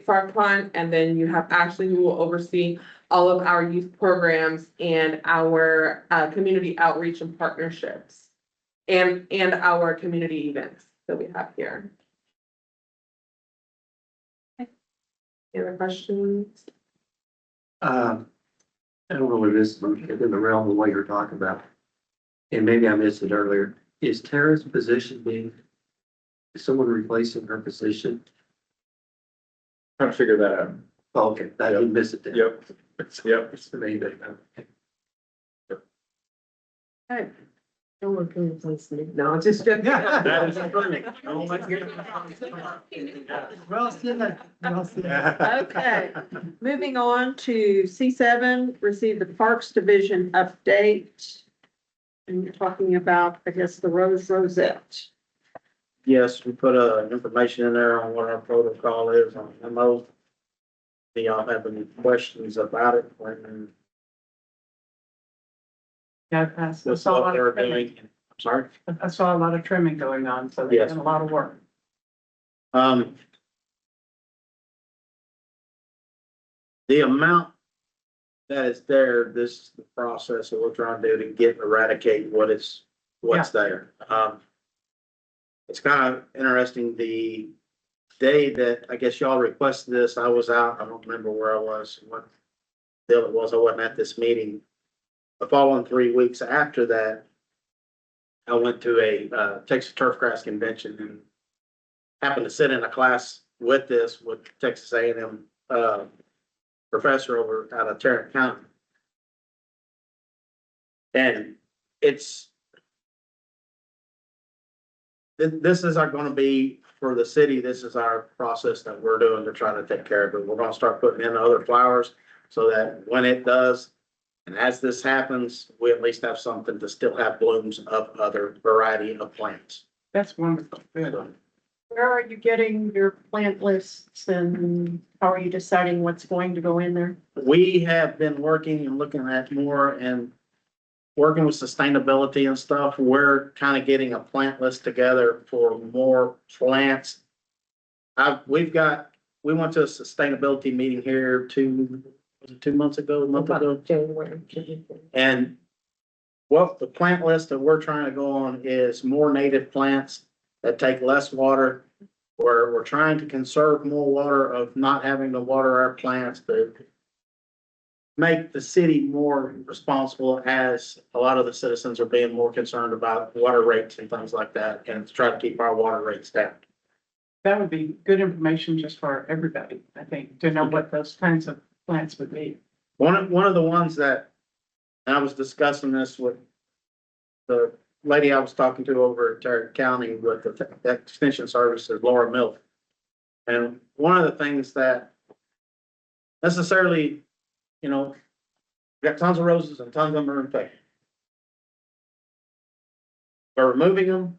farm pond. And then you have Ashley who will oversee all of our youth programs and our community outreach and partnerships and our community events that we have here. Okay. Any other questions? I don't know what it is, but in the realm of what you're talking about. And maybe I missed it earlier. Is Tara's position is someone replacing her position? Trying to figure that out. Oh, okay, I didn't miss it then. Yep. Yep. It's the main thing. Okay. No, it's just. That is funny. Well said. Well said. Okay, moving on to C7, receive the Parks Division update. And you're talking about, I guess, the rose rosette. Yes, we put, information in there on what our protocol is on MO. Do y'all have any questions about it? When, Yeah, I with saw a what lot they're of trimming. doing? I'm sorry? I saw a lot of trimming going on, so they Yes. did a lot of work. The amount that is there, this is the process that we're trying to do to eradicate what's there. It's kind of interesting, the day that I guess y'all requested this, I was out, I don't remember where I was, what deal it was, I wasn't at this meeting. The following 3 weeks after that, I went to a Texas Turfgrass Convention and happened to sit in a class with Texas A&M professor over out of Tarrant County. And this is gonna be, for the city, this is our process that we're doing to try to take care of it. We're gonna start putting in other flowers so that when it does, and as this happens, we at least have something to still have blooms of other variety of plants. That's wonderful. Good. Where are you getting your plant lists and how are you deciding what's going to go in there? We have been working and looking at more and working with sustainability and stuff. We're kind of getting a plant list together for more plants. We went to a sustainability meeting here 2 months ago, a month ago? January. And the plant list that we're trying to go on is more native plants that take less water. We're trying to conserve more water of not having to water our plants, to make the city more responsible, as a lot of the citizens are being more concerned about water rates and things like that, and to try to keep our water rates down. That would be good information just for everybody, I think, to know what those kinds of plants would be. One of the ones that, and I was discussing this with the lady I was talking to over at Tarrant County with the Extension Services, Laura Milk. And one of the things that necessarily, we got tons of roses and tons of them are infected. We're removing them,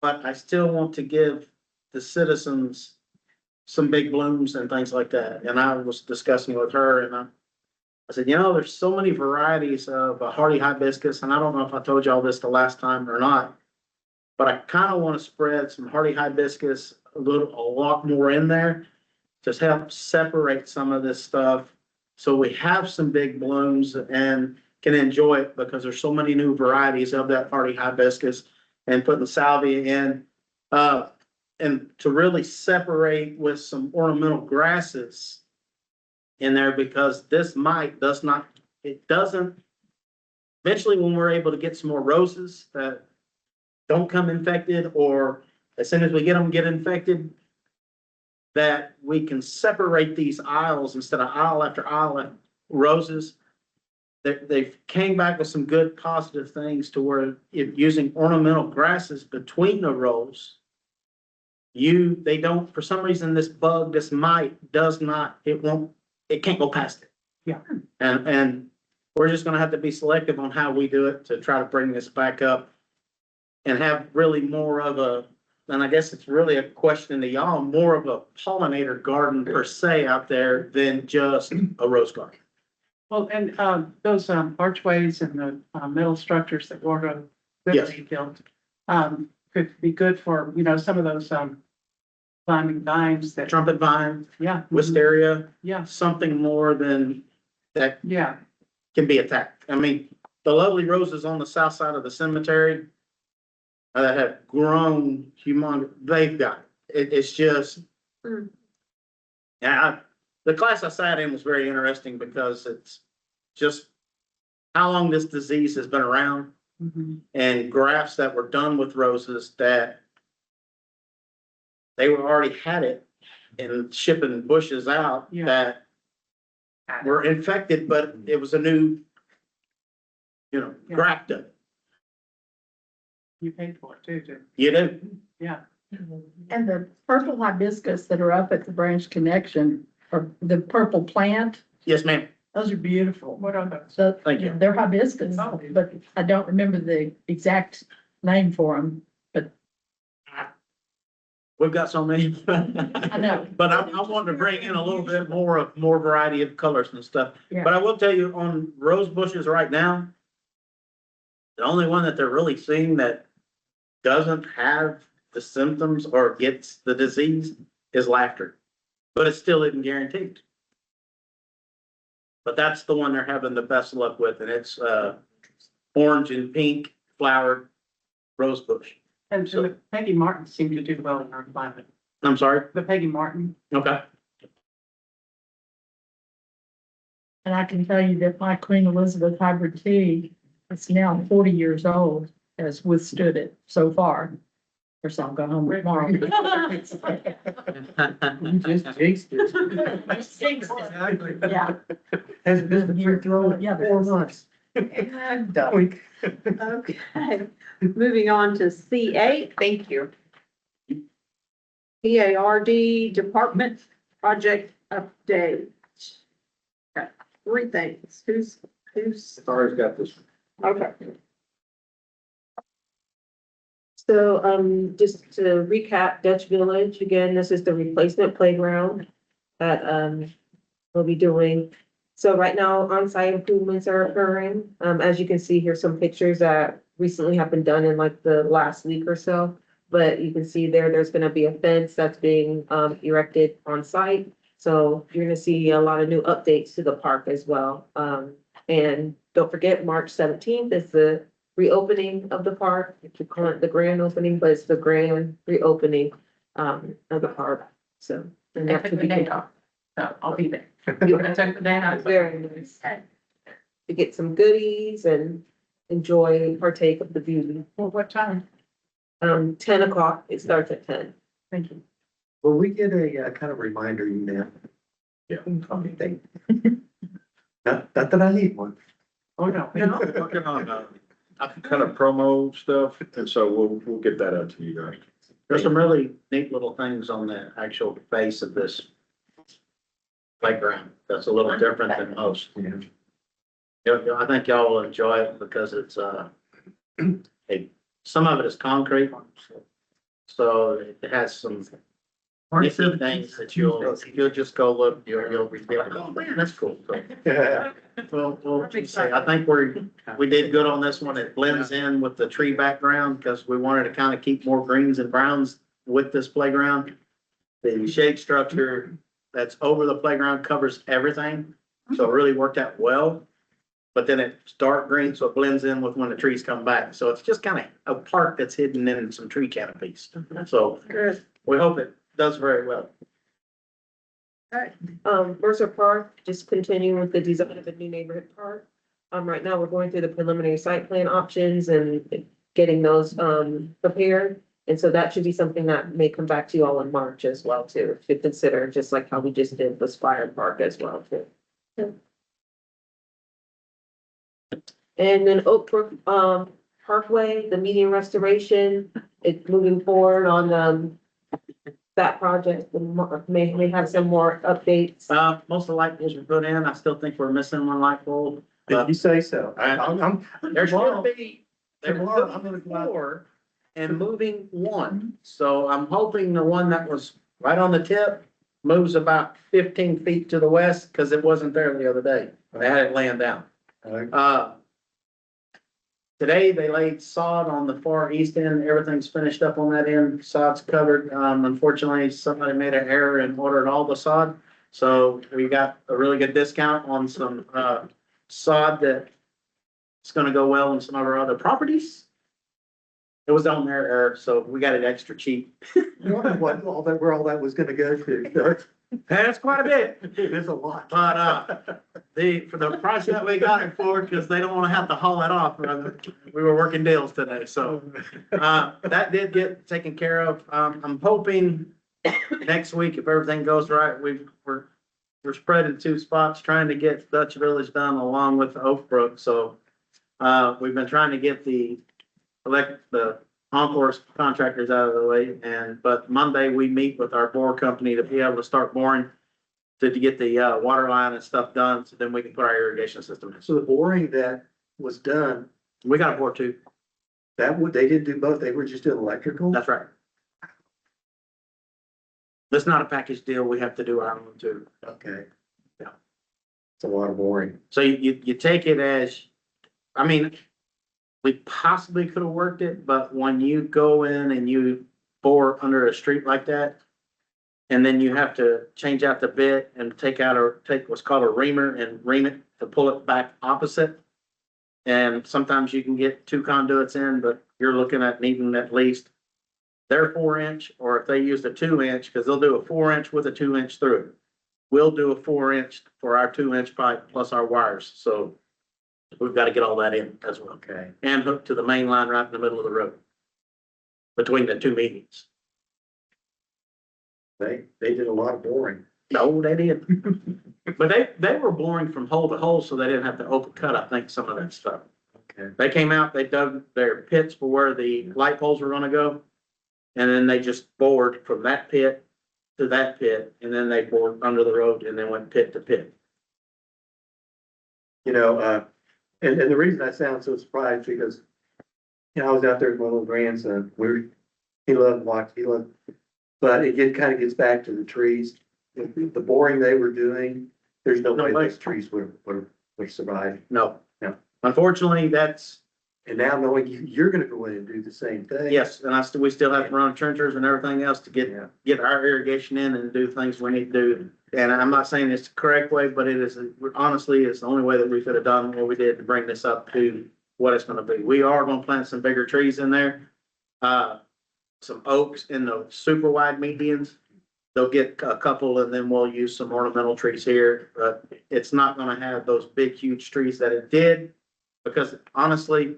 but I still want to give the citizens some big blooms and things like that. And I was discussing with her and I said, there's so many varieties of hardy hibiscus, and I don't know if I told y'all this the last time or not, but I kind of want to spread some hardy hibiscus a lot more in there, just help separate some of this stuff so we have some big blooms and can enjoy it, because there's so many new varieties of that hardy hibiscus, and putting salvia in, and to really separate with some ornamental grasses in there, because this doesn't, eventually when we're able to get some more roses that don't come infected, or as soon as we get infected, that we can separate these aisles instead of aisle after aisle of roses. They've came back with some good positive things to where using ornamental grasses between the rows, they don't, for some reason, this mite it can't go past it. Yeah. And we're just gonna have to be selective on how we do it to try to bring this back up and have really more of and I guess it's really a question to y'all, more of a pollinator garden per se out there than just a rose garden. Well, and those archways and the metal structures that Gordo Yes. built could be good for, some of those climbing vines that, Trumpet vine, yeah. wisteria, Yeah, something more than that yeah, can be attacked. I mean, the lovely roses on the south side of the cemetery that have grown humongous, they've got it. It's just, yeah, the class I sat in was very interesting because it's just how long this disease has been around, and grafts that were done with roses that they were already had it and shipping bushes out Yeah. that were infected, but it was a new, Yeah. graft of it. You paid for it too, You do. yeah. And the purple hibiscus that are up at the Branch Connection, or the purple plant, Yes, ma'am. Those are beautiful. What are those? So, Thank you. they're hibiscus, Oh. but I don't remember the exact name for them. We've got so many. I know. But I wanted to bring in a little bit more variety of colors and stuff. Yeah. But I will tell you, on rose bushes right now, the only one that they're really seeing that doesn't have the symptoms or gets the disease is laughter. But it still isn't guaranteed. But that's the one they're having the best luck with, and it's, orange and pink flowered rose bush. And the Peggy Martin seemed to do well in our climate. I'm sorry? The Peggy Martin. Okay. And I can tell you that my Queen Elizabeth hybrid tea, it's now 40 years old, has withstood it so far. Or so I'll go home tomorrow. You just jinxed it. Exactly. Yeah. Has been here through Yeah, but- 4 months. Okay, moving on to C8. Thank you. PARD Department Project Update. Got 3 things. Who's, Sorry's got this. okay. So, just to recap, Dutch Village, again, this is the replacement playground that, we'll be doing. So right now, on-site improvements are occurring. As you can see, here's some pictures that recently have been done in like the last week or so. But you can see there's gonna be a fence that's being, erected on site. So you're gonna see a lot of new updates to the park as well. And don't forget, March 17th is the reopening of the park. You call it the grand opening, but it's the grand reopening, of the park. So. and I that took could the be day off, so I'll be there. You- I took the day off. Very nice. To get some goodies and enjoy, partake of the beauty. Well, what time? 10 o'clock, it starts at 10. Thank you. Will we get a kind of reminder email? Yeah. Thing. Not that I need one. Oh, no. Working on, kind of promo stuff, and so we'll get that out to you guys. There's some really neat little things on the actual face of this playground that's a little different than most. Yeah. I think y'all will enjoy it because it's, some of it is concrete. So it has some nifty things that you'll just go look, you'll be like, oh man, that's cool. So, well, I think we did good on this one. It blends in with the tree background because we wanted to kind of keep more greens and browns with this playground. The shade structure that's over the playground covers everything, so it really worked out well. But then it's dark green, so it blends in with when the trees come back. So it's just kind of a park that's hidden in some tree canopies. So Good. we hope it does very well. Mercer Park, just continuing with the design of a new neighborhood park. Right now, we're going through the preliminary site plan options and getting those, prepared. And so that should be something that may come back to you all in March as well too, to consider, just like how we just did the Spire Park as well too. And then Oak Brook, Parkway, the median restoration, it's moving forward on, that project. We may have some more updates. Most of the light poles were put in. I still think we're missing one light pole. If you say so. I'm There should be, Tomorrow, I'm gonna go out. 4 and moving 1. So I'm hoping the one that was right on the tip moves about 15 feet to the west because it wasn't there the other day. They had it laying down. Today they laid sod on the far east end. Everything's finished up on that end. Sod's covered. Unfortunately, somebody made an error and ordered all the sod. So we got a really good discount on some, sod that it's gonna go well in some of our other properties. It was on their error, so we got it extra cheap. What, all that, where all that was gonna go to. That's quite a bit. It's a lot. But, for the price that we got it for, because they don't want to have to haul it off, we were working deals today, so, that did get taken care of. I'm hoping next week, if everything goes right, we're spread in 2 spots, trying to get Dutch Village done along with Oak Brook, so, we've been trying to get the Encore's contractors out of the way, but Monday we meet with our bore company to be able to start boring to get the, water line and stuff done, so then we can put our irrigation system in. So the boring that was done, We got a bore too. they didn't do both, they were just doing electrical? That's right. That's not a package deal. We have to do our own too. Okay. Yeah. It's a lot of boring. So you take it as, I mean, we possibly could have worked it, but when you go in and you bore under a street like that, and then you have to change out the bit and take what's called a reamer and ream it to pull it back opposite. And sometimes you can get 2 conduits in, but you're looking at needing at least their 4-inch, or if they use the 2-inch, because they'll do a 4-inch with a 2-inch through. We'll do a 4-inch for our 2-inch pipe plus our wires, so we've got to get all that in as well. Okay. And hook to the main line right in the middle of the road. Between the 2 meetings. They did a lot of boring. No, they did. But they were boring from hole to hole, so they didn't have to open cut, I think, some of that stuff. Okay. They came out, they dug their pits for where the light poles were gonna go. And then they just bored from that pit to that pit, and then they bored under the road and then went pit to pit. You know, and the reason I sound so surprised because, you know, I was out there with my little grandson, he loved watching, but it kind of gets back to the trees. The boring they were doing, there's no way those trees would survive. No. No. Unfortunately, that's, And now knowing you're gonna go in and do the same thing. yes, and we still have to run trenchers and everything else to Yeah. get our irrigation in and do things we need to do. And I'm not saying it's the correct way, but it is, honestly, it's the only way that we could have done what we did to bring this up to what it's gonna be. We are gonna plant some bigger trees in there. Some oaks in the super wide medians. They'll get a couple and then we'll use some ornamental trees here, but it's not gonna have those big, huge trees that it did. Because honestly,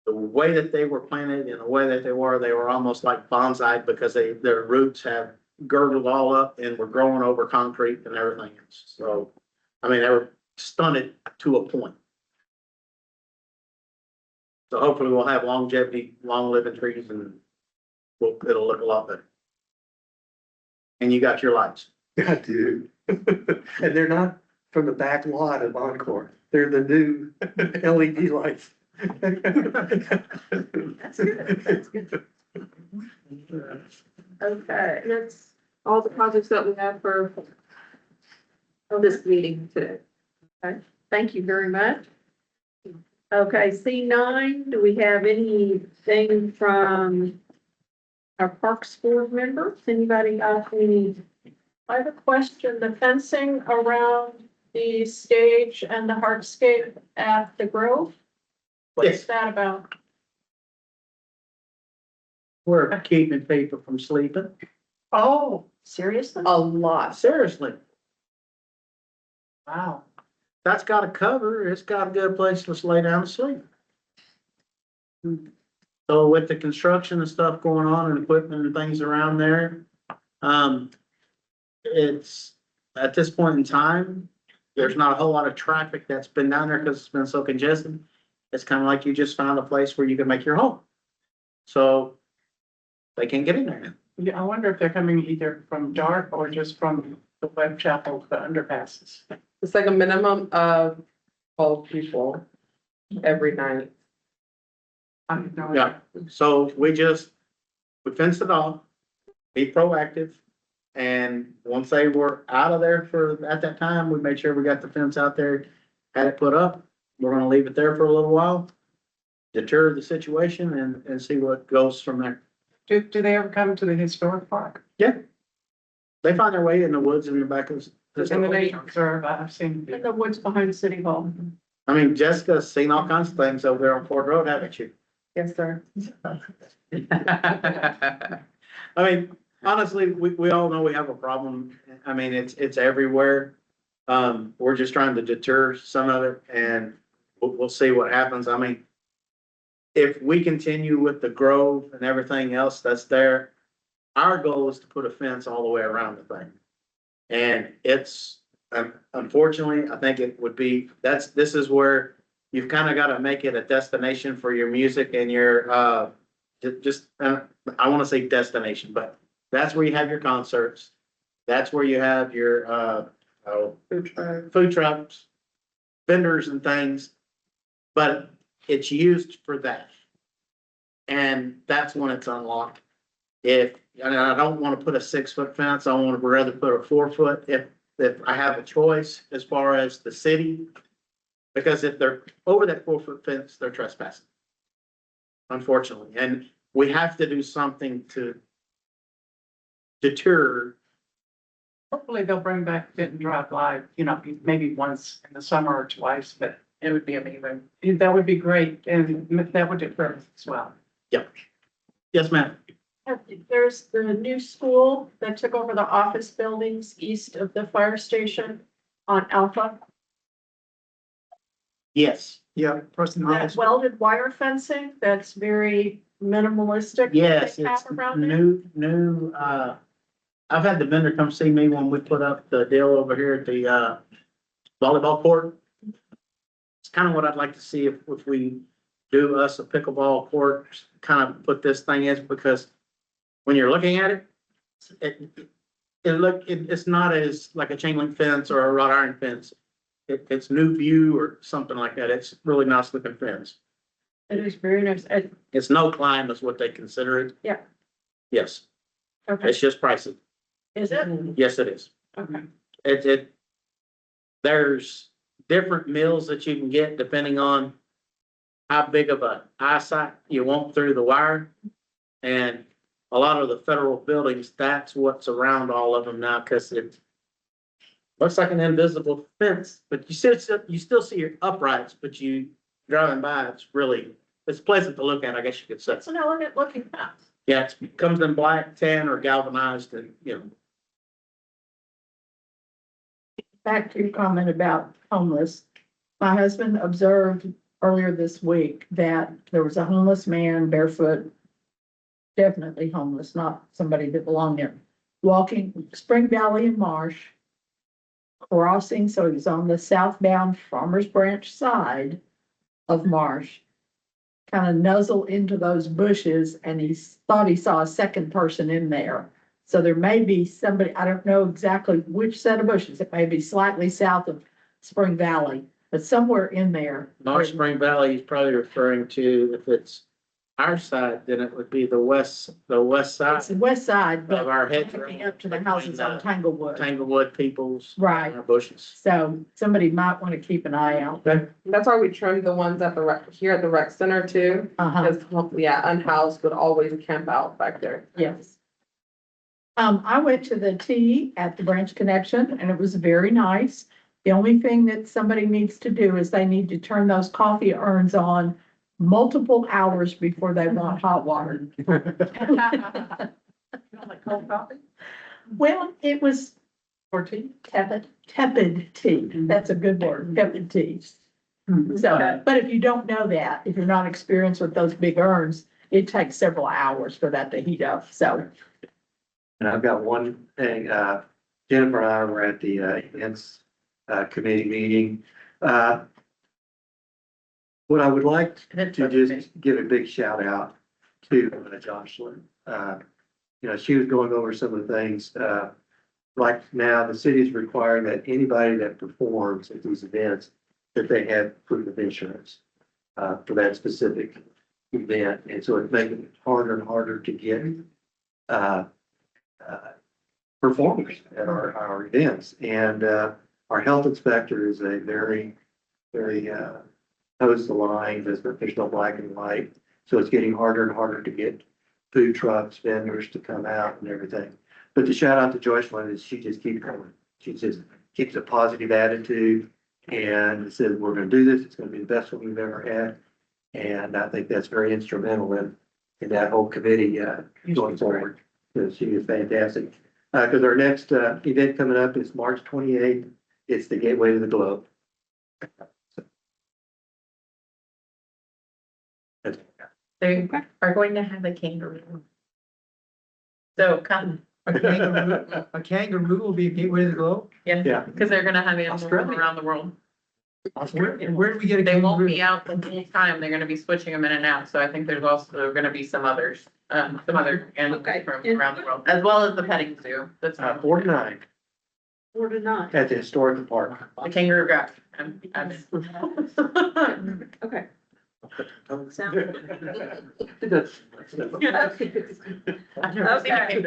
the way that they were planted and the way that they were almost like bonsai because their roots have girdled all up and were growing over concrete and everything else. So, I mean, they were stunted to a point. So hopefully we'll have longevity, long living trees and it'll look a lot better. And you got your lights. I do. And they're not from the back lot of Encore. They're the new LED lights. That's good, that's good. Okay, That's all the projects that we have for this meeting today. thank you very much. Okay, C9, do we have anything from our Parks Board members? Anybody got any? I have a question, the fencing around the stage and the hardscape at the Grove? What's Yes. that about? We're keeping people from sleeping. Oh, seriously? A lot. Seriously, Wow. that's got a cover. It's got a good place to lay down and sleep. So with the construction and stuff going on and equipment and things around there, it's, at this point in time, there's not a whole lot of traffic that's been down there because it's been so congested. It's kind of like you just found a place where you can make your home. So they can't get in there now. Yeah, I wonder if they're coming either from Dart or just from the Web Chapel, the underpasses. It's like a minimum of 12 people every night. I have no Yeah. idea. So we fenced it off, be proactive. And once they were out of there at that time, we made sure we got the fence out there, had it put up. We're gonna leave it there for a little while, deter the situation and see what goes from there. Do they ever come to the historic park? Yeah. They find their way in the woods in the back of this. And they observe, I've seen. In the woods behind City Hall. I mean, Jessica's seen all kinds of things over there on Ford Road, haven't you? Yes, sir. I mean, honestly, we all know we have a problem. I mean, it's everywhere. We're just trying to deter some of it and we'll see what happens. I mean, if we continue with the grove and everything else that's there, our goal is to put a fence all the way around the thing. And it's, unfortunately, I think it would be, this is where you've kind of got to make it a destination for your music and your, I want to say destination, but that's where you have your concerts. That's where you have your, food trucks, vendors and things, but it's used for that. And that's when it's unlocked. And I don't want to put a 6-foot fence, I would rather put a 4-foot if I have a choice as far as the city. Because if they're over that 4-foot fence, they're trespassing. Unfortunately, and we have to do something to deter. Hopefully they'll bring back Fit and Drive Live, maybe once in the summer or twice, but it would be amazing. That would be great, and that would deter us as well. Yes, ma'am. There's the new school that took over the office buildings east of the fire station on Alpha. Yes, Yeah, Preston That Heights. welded wire fencing, that's very minimalistic. yes, they have it's around there. new, I've had the vendor come see me when we put up the deal over here at the, volleyball court. It's kind of what I'd like to see if we do us a pickleball court, kind of put this thing in, because when you're looking at it, it's not as like a chain link fence or a wrought iron fence. It's new view or something like that. It's really nice looking fence. It is very nice. It's no climb is what they consider it. Yeah. Yes, Okay, it's just pricey. is it? Yes, it is. Okay. There's different mills that you can get depending on how big of a eyesight you want through the wire. And a lot of the federal buildings, that's what's around all of them now, because it looks like an invisible fence, but you still see your uprights, but you driving by, it's pleasant to look at, I guess you could say. It's an elegant looking house. Yeah, it comes in black, tan, or galvanized, and, Back to your comment about homeless. My husband observed earlier this week that there was a homeless man barefoot, definitely homeless, not somebody that belonged there, walking Spring Valley and Marsh, crossing, so he was on the southbound Farmers Branch side of Marsh, kind of nuzzle into those bushes, and he thought he saw a second person in there. So there may be somebody, I don't know exactly which set of bushes, it may be slightly south of Spring Valley, but somewhere in there. North Spring Valley is probably referring to, if it's our side, then it would be the west side It's the west side, but of our hedge. taking up to the houses on Tanglewood. Tanglewood peoples. Right. Bushes. So somebody might want to keep an eye out. That's why we trimmed the ones at the rec, here at the rec center too. Uh-huh, Because, yeah, unhoused would always camp out back there. yes. I went to the tea at the Branch Connection and it was very nice. The only thing that somebody needs to do is they need to turn those coffee urns on multiple hours before they want hot water. Well, it was tepid tea. That's a good word, tepid tea. So, but if you don't know that, if you're not experienced with those big urns, it takes several hours for that to heat up, so. And I've got one thing, Jennifer and I were at the events committee meeting. What I would like to just give a big shout out to Jocelyn. She was going over some of the things, like now the city is requiring that anybody that performs at these events, that they have proof of insurance for that specific event. And so it's making it harder and harder to get performers at our events. And our health inspector is a very, very toes the line, there's no black and white. So it's getting harder and harder to get food trucks, vendors to come out and everything. But the shout out to Joycelyn is she just keeps going. She just keeps a positive attitude and says, we're gonna do this. It's gonna be the best one we've ever had. And I think that's very instrumental in that whole committee going forward. She is fantastic. Because our next event coming up is March 28th. It's the Gateway to the Globe. They are going to have a kangaroo. So come, A kangaroo will be a gateway to the globe? Yeah. because they're gonna have animals from Australia. around the world. Where do we get a They won't kangaroo? be out the whole time. They're gonna be switching them in and out. So I think there's also gonna be some others, some other animals Okay. from around the world, as well as the petting zoo. That's 49. 4 to 9. At the historical park. The kangaroo got. Okay. Sound Okay.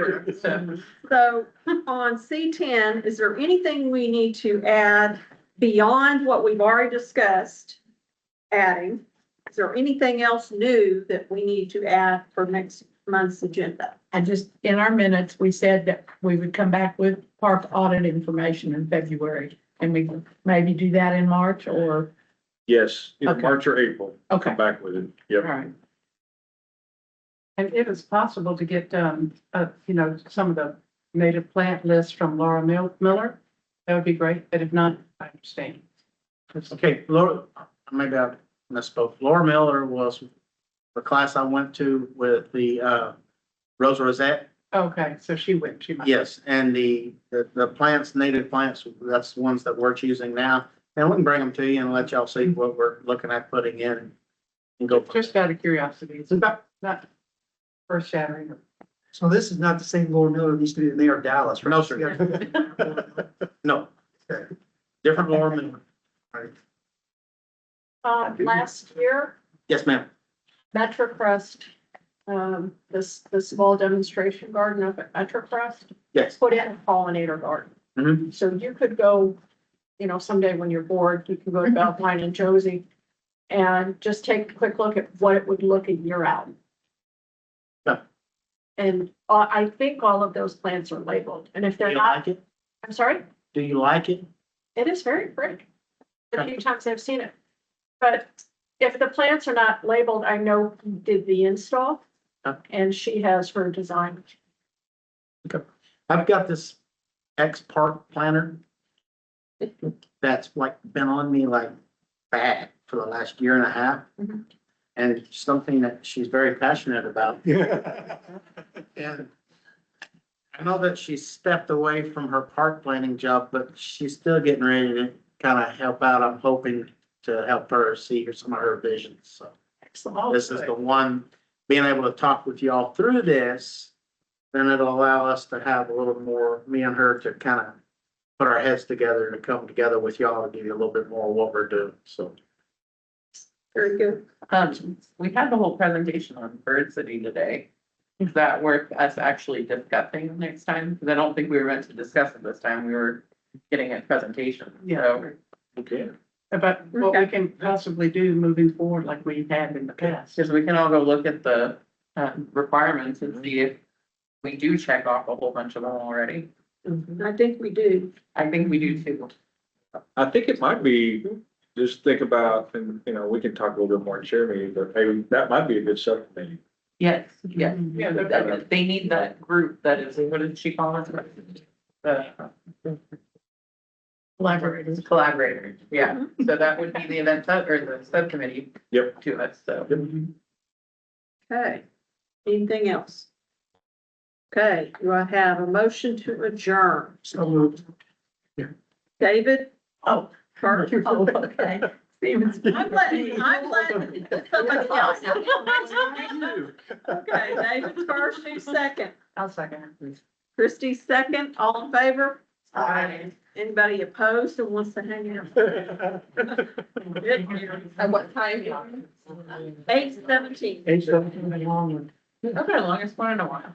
So on C10, is there anything we need to add beyond what we've already discussed adding? Is there anything else new that we need to add for next month's agenda? I just, in our minutes, we said that we would come back with park audit information in February. And we could maybe do that in March or, Yes, either Okay. March or April, okay, come back with it. all Yep. right. And if it's possible to get, some of the native plant lists from Laura Miller, that would be great, but if not, I understand. Okay, Laura, maybe I misspoke. Laura Miller was the class I went to with the, Rose Rosette. Okay, so she went, she. Yes, and the plants, native plants, that's the ones that we're choosing now. And we can bring them to you and let y'all see what we're looking at putting in and go. Just out of curiosity, it's about, not earth shattering. So this is not the same Laura Miller that used to be the mayor of Dallas, right? No, sir. No. Different Laura Miller. Last year, Yes, ma'am. Metrocrest, the small demonstration garden up at Metrocrest, Yes. put in a pollinator garden. Mhm. So you could go, someday when you're bored, you can go to Belpine and Josie and just take a quick look at what it would look in your out. Yeah. And I think all of those plants are labeled, and if Do they're you not, like it? I'm sorry, Do you like it? it is very pretty. The few times I've seen it. But if the plants are not labeled, I know who did the install, and she has her design. I've got this X-Park planner that's like been on me like bad for the last year and a half. Mhm. And it's something that she's very passionate about. And I know that she stepped away from her park planning job, but she's still getting ready to kind of help out. I'm hoping to help her see some of her visions, so. Excellent. This is the one, being able to talk with y'all through this, then it'll allow us to have a little more, me and her to kind of put our heads together and come together with y'all and give you a little bit more of what we're doing, so. Very good. We had the whole presentation on Bird City today. Is that worth us actually discussing next time? Because I don't think we were meant to discuss it this time. We were getting a presentation. So, Okay. About what we can possibly do moving forward like we had in the past. because we can all go look at the requirements and see if we do check off a whole bunch of them already. I think we do. I think we do too. I think it might be, just think about, and, we can talk a little bit more in chair meeting, but maybe that might be a good subcommittee. Yes, yes. Yeah, They need that group that is, what did she call it? The Collaborators. collaborators, yeah. So that would be the event or the subcommittee. Yep. To us, so. Okay. Anything else? Okay, do I have a motion to adjourn? So moved. David? Oh. Kurt? Oh, okay. Stevens. I'm letting somebody else. Okay, David first, who's second? I'll second it. Christie second, all in favor? Aye. Anybody opposed and wants to hang out? At what time? 8:17. Age 17, long one. Okay, longest one in a while.